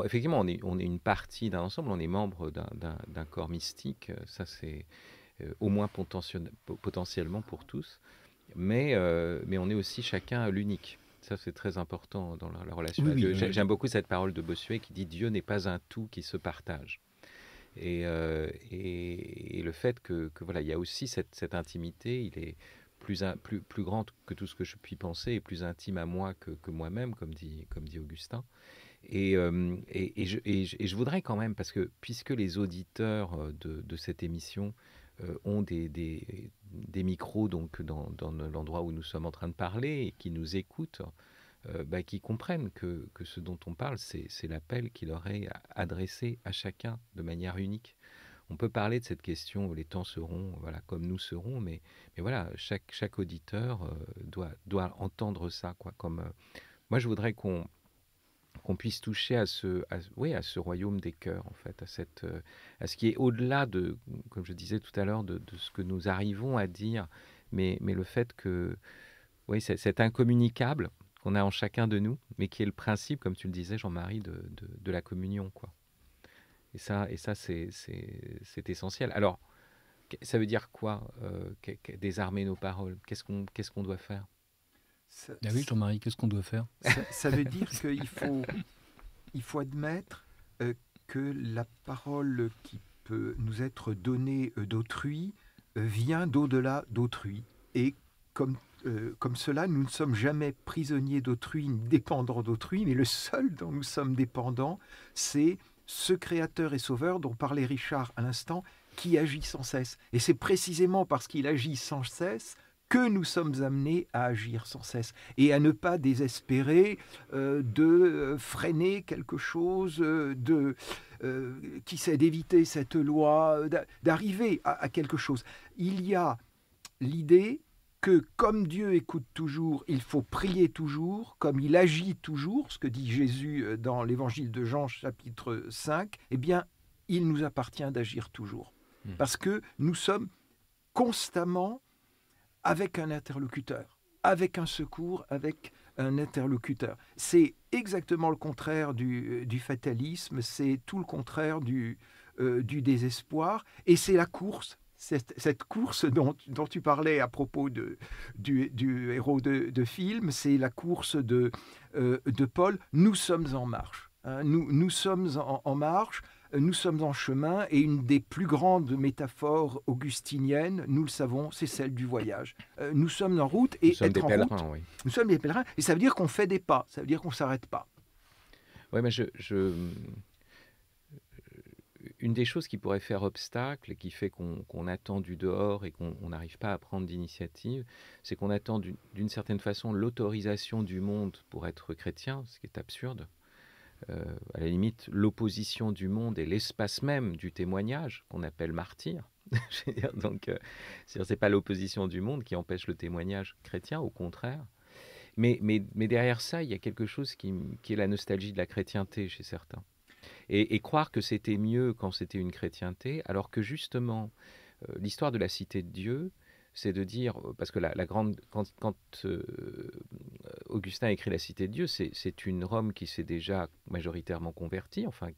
S3: effectivement, on est une partie d'un ensemble, on est membre d'un corps mystique, ça c'est au moins potentiellement pour tous, mais on est aussi chacun l'unique. Ça, c'est très important dans la relation à Dieu. J'aime beaucoup cette parole de Bossuet qui dit « Dieu n'est pas un tout qui se partage ». Et le fait que voilà, il y a aussi cette intimité, il est plus grande que tout ce que je puis penser et plus intime à moi que moi-même, comme dit Augustin. Et je voudrais quand même, parce que puisque les auditeurs de cette émission ont des micros donc dans l'endroit où nous sommes en train de parler et qui nous écoutent, qui comprennent que ce dont on parle, c'est l'appel qui leur est adressé à chacun de manière unique. on peut parler de cette question où les temps seront comme nous serons, mais voilà, chaque auditeur doit entendre ça, quoi. Moi, je voudrais qu'on puisse toucher à ce royaume des cœurs, en fait, à ce qui est au-delà de, comme je disais tout à l'heure, de ce que nous arrivons à dire, mais le fait que, oui, c'est incommunicable qu'on a en chacun de nous, mais qui est le principe, comme tu le disais, Jean-Marie, de la communion, quoi. Et ça, c'est essentiel. Alors, ça veut dire quoi, désarmer nos paroles? Qu'est-ce qu'on doit faire?
S4: Ah oui, Jean-Marie, qu'est-ce qu'on doit faire?
S5: Ça veut dire qu'il faut admettre que la parole qui peut nous être donnée d'autrui vient d'au-delà d'autrui. Et comme cela, nous ne sommes jamais prisonniers d'autrui, ni dépendants d'autrui, mais le seul dont nous sommes dépendants, c'est ce Créateur et Sauveur dont parlait Richard à l'instant, qui agit sans cesse. Et c'est précisément parce qu'il agit sans cesse que nous sommes amenés à agir sans cesse et à ne pas désespérer de freiner quelque chose, qui sait d'éviter cette loi, d'arriver à quelque chose. Il y a l'idée que comme Dieu écoute toujours, il faut prier toujours, comme il agit toujours, ce que dit Jésus dans l'évangile de Jean chapitre 5, eh bien, il nous appartient d'agir toujours. Parce que nous sommes constamment avec un interlocuteur, avec un secours, avec un interlocuteur. C'est exactement le contraire du fatalisme, c'est tout le contraire du désespoir, et c'est la course. Cette course dont tu parlais à propos du héros de film, c'est la course de Paul. Nous sommes en marche. Hein, nous sommes en marche, nous sommes en chemin, et une des plus grandes métaphores augustiniennes, nous le savons, c'est celle du voyage. Nous sommes en route, et
S3: nous sommes
S5: être
S3: des
S5: en
S3: pèlerins,
S5: route,
S3: oui.
S5: nous sommes des pèlerins, et ça veut dire qu'on fait des pas, ça veut dire qu'on ne s'arrête pas.
S3: Oui, mais une des choses qui pourrait faire obstacle, qui fait qu'on attend du dehors et qu'on n'arrive pas à prendre d'initiative, c'est qu'on attend d'une certaine façon l'autorisation du monde pour être chrétien, ce qui est absurde. À la limite, l'opposition du monde est l'espace même du témoignage, qu'on appelle martyr. Donc, c'est pas l'opposition du monde qui empêche le témoignage chrétien, au contraire. Mais derrière ça, il y a quelque chose qui est la nostalgie de la chrétienté chez certains. Et croire que c'était mieux quand c'était une chrétienté, alors que justement, l'histoire de la cité de Dieu, c'est de dire, parce que quand Augustin écrit la cité de Dieu, c'est une Rome qui s'est déjà majoritairement convertie, enfin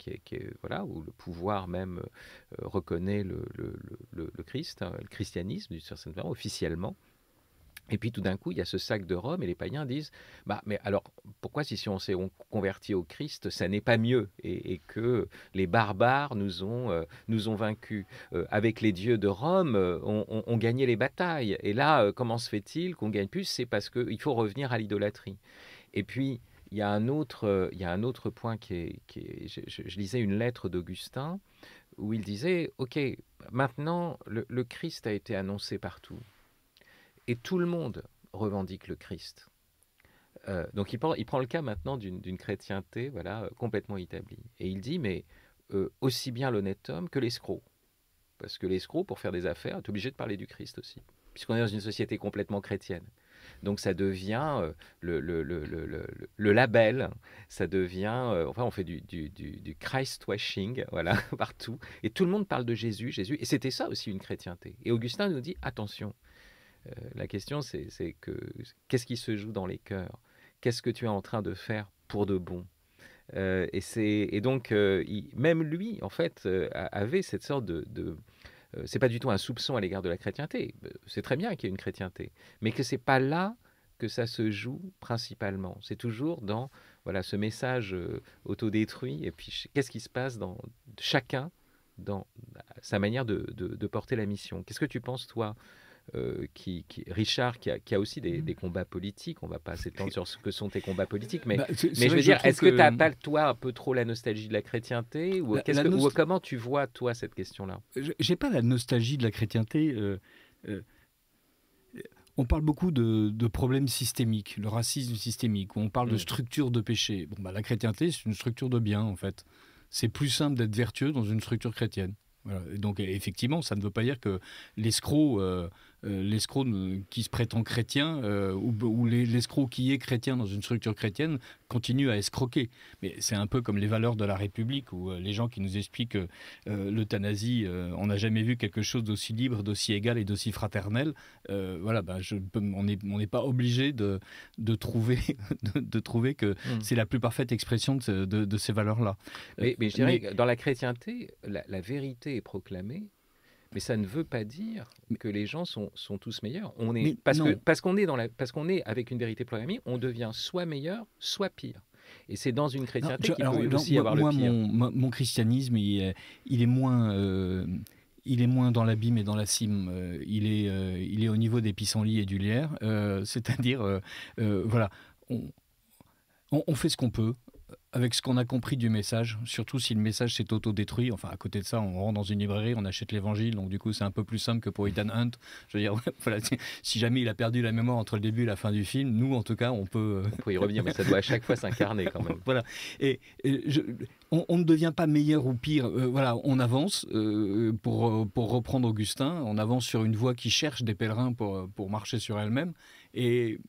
S3: voilà, où le pouvoir même reconnaît le Christ, hein, le christianisme d'une certaine façon, officiellement. Et puis tout d'un coup, il y a ce sac de Rome et les païens disent mais alors pourquoi si on s'est converti au Christ, ça n'est pas mieux et que les barbares nous ont vaincus. Avec les dieux de Rome, on gagnait les batailles. Et là, comment se fait-il qu'on gagne plus? C'est parce qu'il faut revenir à l'idolâtrie. Et puis, il y a un autre point qui est je lisais une lettre d'Augustin où il disait, OK, maintenant, le Christ a été annoncé partout. Et tout le monde revendique le Christ. Donc il prend le cas maintenant d'une chrétienté complètement établie. Et il dit, mais aussi bien l'honnête homme que l'escroc. Parce que l'escroc, pour faire des affaires, est obligé de parler du Christ aussi. Puisqu'on est dans une société complètement chrétienne. Donc ça devient le label, ça devient... on fait du Christ-washing, voilà, partout. Et tout le monde parle de Jésus. Et c'était ça aussi une chrétienté. Et Augustin nous dit, attention, la question, c'est qu'est-ce qui se joue dans les cœurs? Qu'est-ce que tu es en train de faire pour de bon? Et donc, même lui, en fait, avait cette sorte c'est pas du tout un soupçon à l'égard de la chrétienté. C'est très bien qu'il y ait une chrétienté, mais que c'est pas là que ça se joue principalement. C'est toujours dans ce message autodétruit. Et puis, qu'est-ce qui se passe dans chacun, dans sa manière de porter la mission? Qu'est-ce que tu penses, toi, Richard, qui a aussi des combats politiques? On ne va pas s'étendre sur ce que sont tes combats politiques, mais je veux dire, est-ce que tu n'as pas, toi, un peu trop la nostalgie de la chrétienté, ou comment tu vois, toi, cette question-là?
S4: J'ai pas la nostalgie de la chrétienté. On parle beaucoup de problèmes systémiques, le racisme systémique, où on parle de structure de péché. La chrétienté, c'est une structure de bien, en fait. C'est plus simple d'être vertueux dans une structure chrétienne. Voilà. Donc effectivement, ça ne veut pas dire que l'escroc qui se prétend chrétien ou l'escroc qui est chrétien dans une structure chrétienne continue à escroquer. Mais c'est un peu comme les valeurs de la République où les gens qui nous expliquent l'euthanasie, on n'a jamais vu quelque chose d'aussi libre, d'aussi égal et d'aussi fraternel. Voilà, on n'est pas obligé de trouver que c'est la plus parfaite expression de ces valeurs-là.
S3: Mais je dirais que dans la chrétienté, la vérité est proclamée. Mais ça ne veut pas dire que les gens sont tous meilleurs. Parce qu'on est avec une vérité proclamée, on devient soit meilleur, soit pire. Et c'est dans une chrétienté qu'il peut aussi avoir le pire.
S4: Mon christianisme, il est moins dans l'abîme et dans la cime. Il est au niveau des pissenlits et du lierre. C'est-à-dire, voilà, on fait ce qu'on peut. Avec ce qu'on a compris du message, surtout si le message s'est autodétruit. Enfin, à côté de ça, on rentre dans une librairie, on achète l'évangile, donc du coup, c'est un peu plus simple que pour Ethan Hunt. Je veux dire, voilà, si jamais il a perdu la mémoire entre le début et la fin du film, nous, en tout cas, on peut...
S3: On peut y revenir, mais ça doit à chaque fois s'incarner quand même.
S4: Voilà. On ne devient pas meilleur ou pire. Voilà, on avance, pour reprendre Augustin, on avance sur une voie qui cherche des pèlerins pour marcher sur elle-même. Et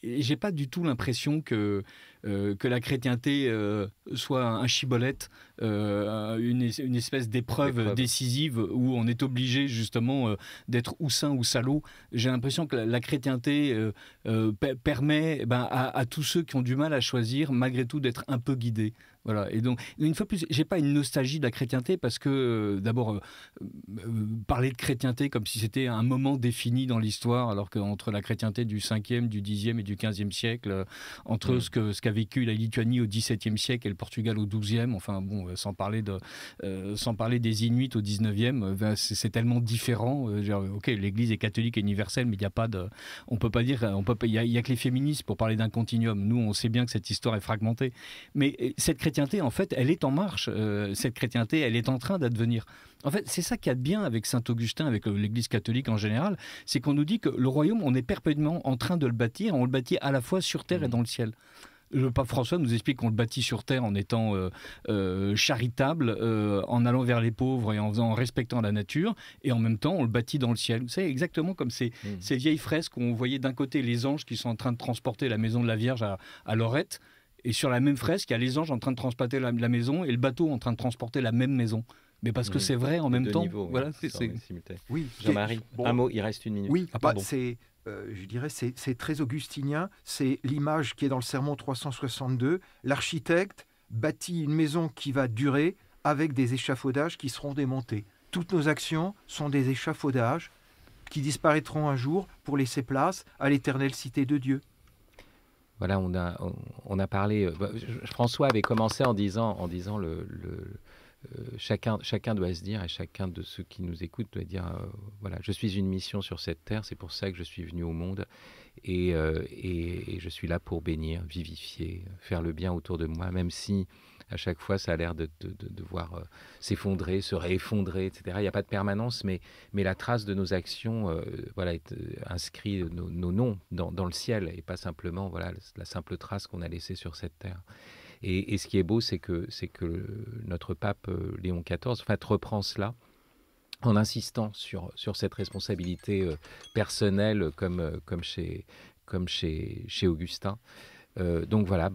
S4: j'ai pas du tout l'impression que la chrétienté soit un chibolette, une espèce d'épreuve décisive où on est obligé justement d'être ou saint ou salaud. J'ai l'impression que la chrétienté permet à tous ceux qui ont du mal à choisir, malgré tout, d'être un peu guidés. Voilà. Et donc, une fois de plus, j'ai pas une nostalgie de la chrétienté parce que, d'abord, parler de chrétienté comme si c'était un moment défini dans l'histoire, alors qu'entre la chrétienté du 5e, du 10e et du 15e siècle, entre ce qu'a vécu la Lituanie au 17e siècle et le Portugal au 12e, enfin bon, sans parler des Inuits au 19e, c'est tellement différent. Ok, l'Église est catholique et universelle, mais il n'y a pas de... On peut pas dire... Il y a que les féministes pour parler d'un continuum. Nous, on sait bien que cette histoire est fragmentée. Mais cette chrétienté, en fait, elle est en marche. Cette chrétienté, elle est en train d'advenir. En fait, c'est ça qu'il y a de bien avec Saint-Augustin, avec l'Église catholique en général, c'est qu'on nous dit que le royaume, on est perpétuellement en train de le bâtir, on le bâtit à la fois sur terre et dans le ciel. Le pape François nous explique qu'on le bâtit sur terre en étant charitable, en allant vers les pauvres et en respectant la nature, et en même temps on le bâtit dans le ciel. Vous savez, exactement comme ces vieilles fresques où on voyait d'un côté les anges qui sont en train de transporter la maison de la Vierge à Lorette, et sur la même fresque, il y a les anges en train de transporter la maison et le bateau en train de transporter la même maison. Mais parce que c'est vrai en même temps.
S3: Niveaux,
S4: voilà,
S3: c'est simultané.
S5: Oui.
S3: Jean-Marie, un mot, il reste une minute.
S5: Oui, je dirais c'est très augustinien. C'est l'image qui est dans le Sermon 362. L'architecte bâtit une maison qui va durer avec des échafaudages qui seront démontés. Toutes nos actions sont des échafaudages qui disparaîtront un jour pour laisser place à l'éternelle cité de Dieu.
S3: Voilà, on a parlé... François avait commencé en disant chacun doit se dire, et chacun de ceux qui nous écoutent doit dire, voilà, je suis une mission sur cette terre, c'est pour ça que je suis venu au monde, et je suis là pour bénir, vivifier, faire le bien autour de moi, même si à chaque fois ça a l'air de voir s'effondrer, se réeffondrer, etc. Il n'y a pas de permanence, mais la trace de nos actions voilà, est inscrit nos noms dans le ciel, et pas simplement voilà, la simple trace qu'on a laissée sur cette terre. Et ce qui est beau, c'est que notre pape Léon XIV en fait, reprend cela en insistant sur cette responsabilité personnelle comme chez Augustin. Donc voilà,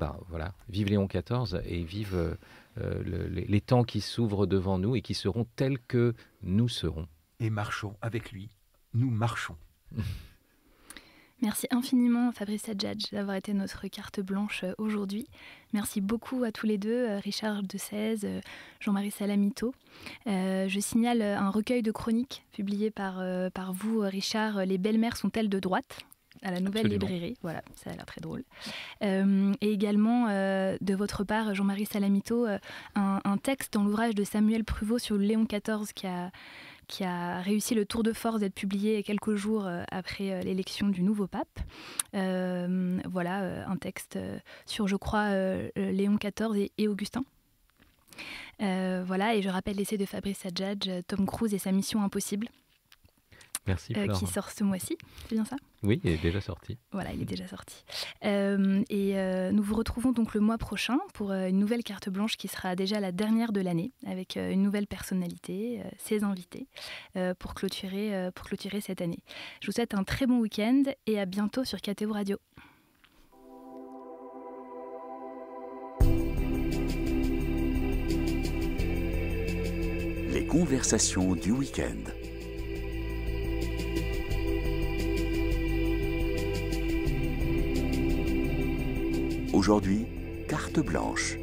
S3: vive Léon XIV et vive les temps qui s'ouvrent devant nous et qui seront tels que nous serons.
S5: Et marchons avec lui, nous marchons.
S2: Merci infiniment Fabrice Adjadj d'avoir été notre carte blanche aujourd'hui. Merci beaucoup à tous les deux, Richard de Sèze, Jean-Marie Salamito. Je signale un recueil de chroniques publié par vous, Richard, Les belles-mères sont-elles de droite ? À la Nouvelle Librairie, voilà, ça a l'air très drôle. Et également, de votre part, Jean-Marie Salamito, un texte dans l'ouvrage de Samuel Pruvot sur Léon XIV qui a réussi le tour de force d'être publié quelques jours après l'élection du nouveau pape. Voilà, un texte sur, je crois, Léon XIV et Augustin. Voilà, et je rappelle l'essai de Fabrice Adjadj, Tom Cruise et sa mission impossible.
S3: Merci, Flore.
S2: Qui sort ce mois-ci, c'est bien ça ?
S3: Oui, il est déjà sorti.
S2: Voilà, il est déjà sorti. Nous vous retrouvons donc le mois prochain pour une nouvelle carte blanche qui sera déjà la dernière de l'année, avec une nouvelle personnalité, ses invités, pour clôturer cette année. Je vous souhaite un très bon week-end et à bientôt sur KTO Radio.
S1: Les conversations du week-end. Aujourd'hui, carte blanche.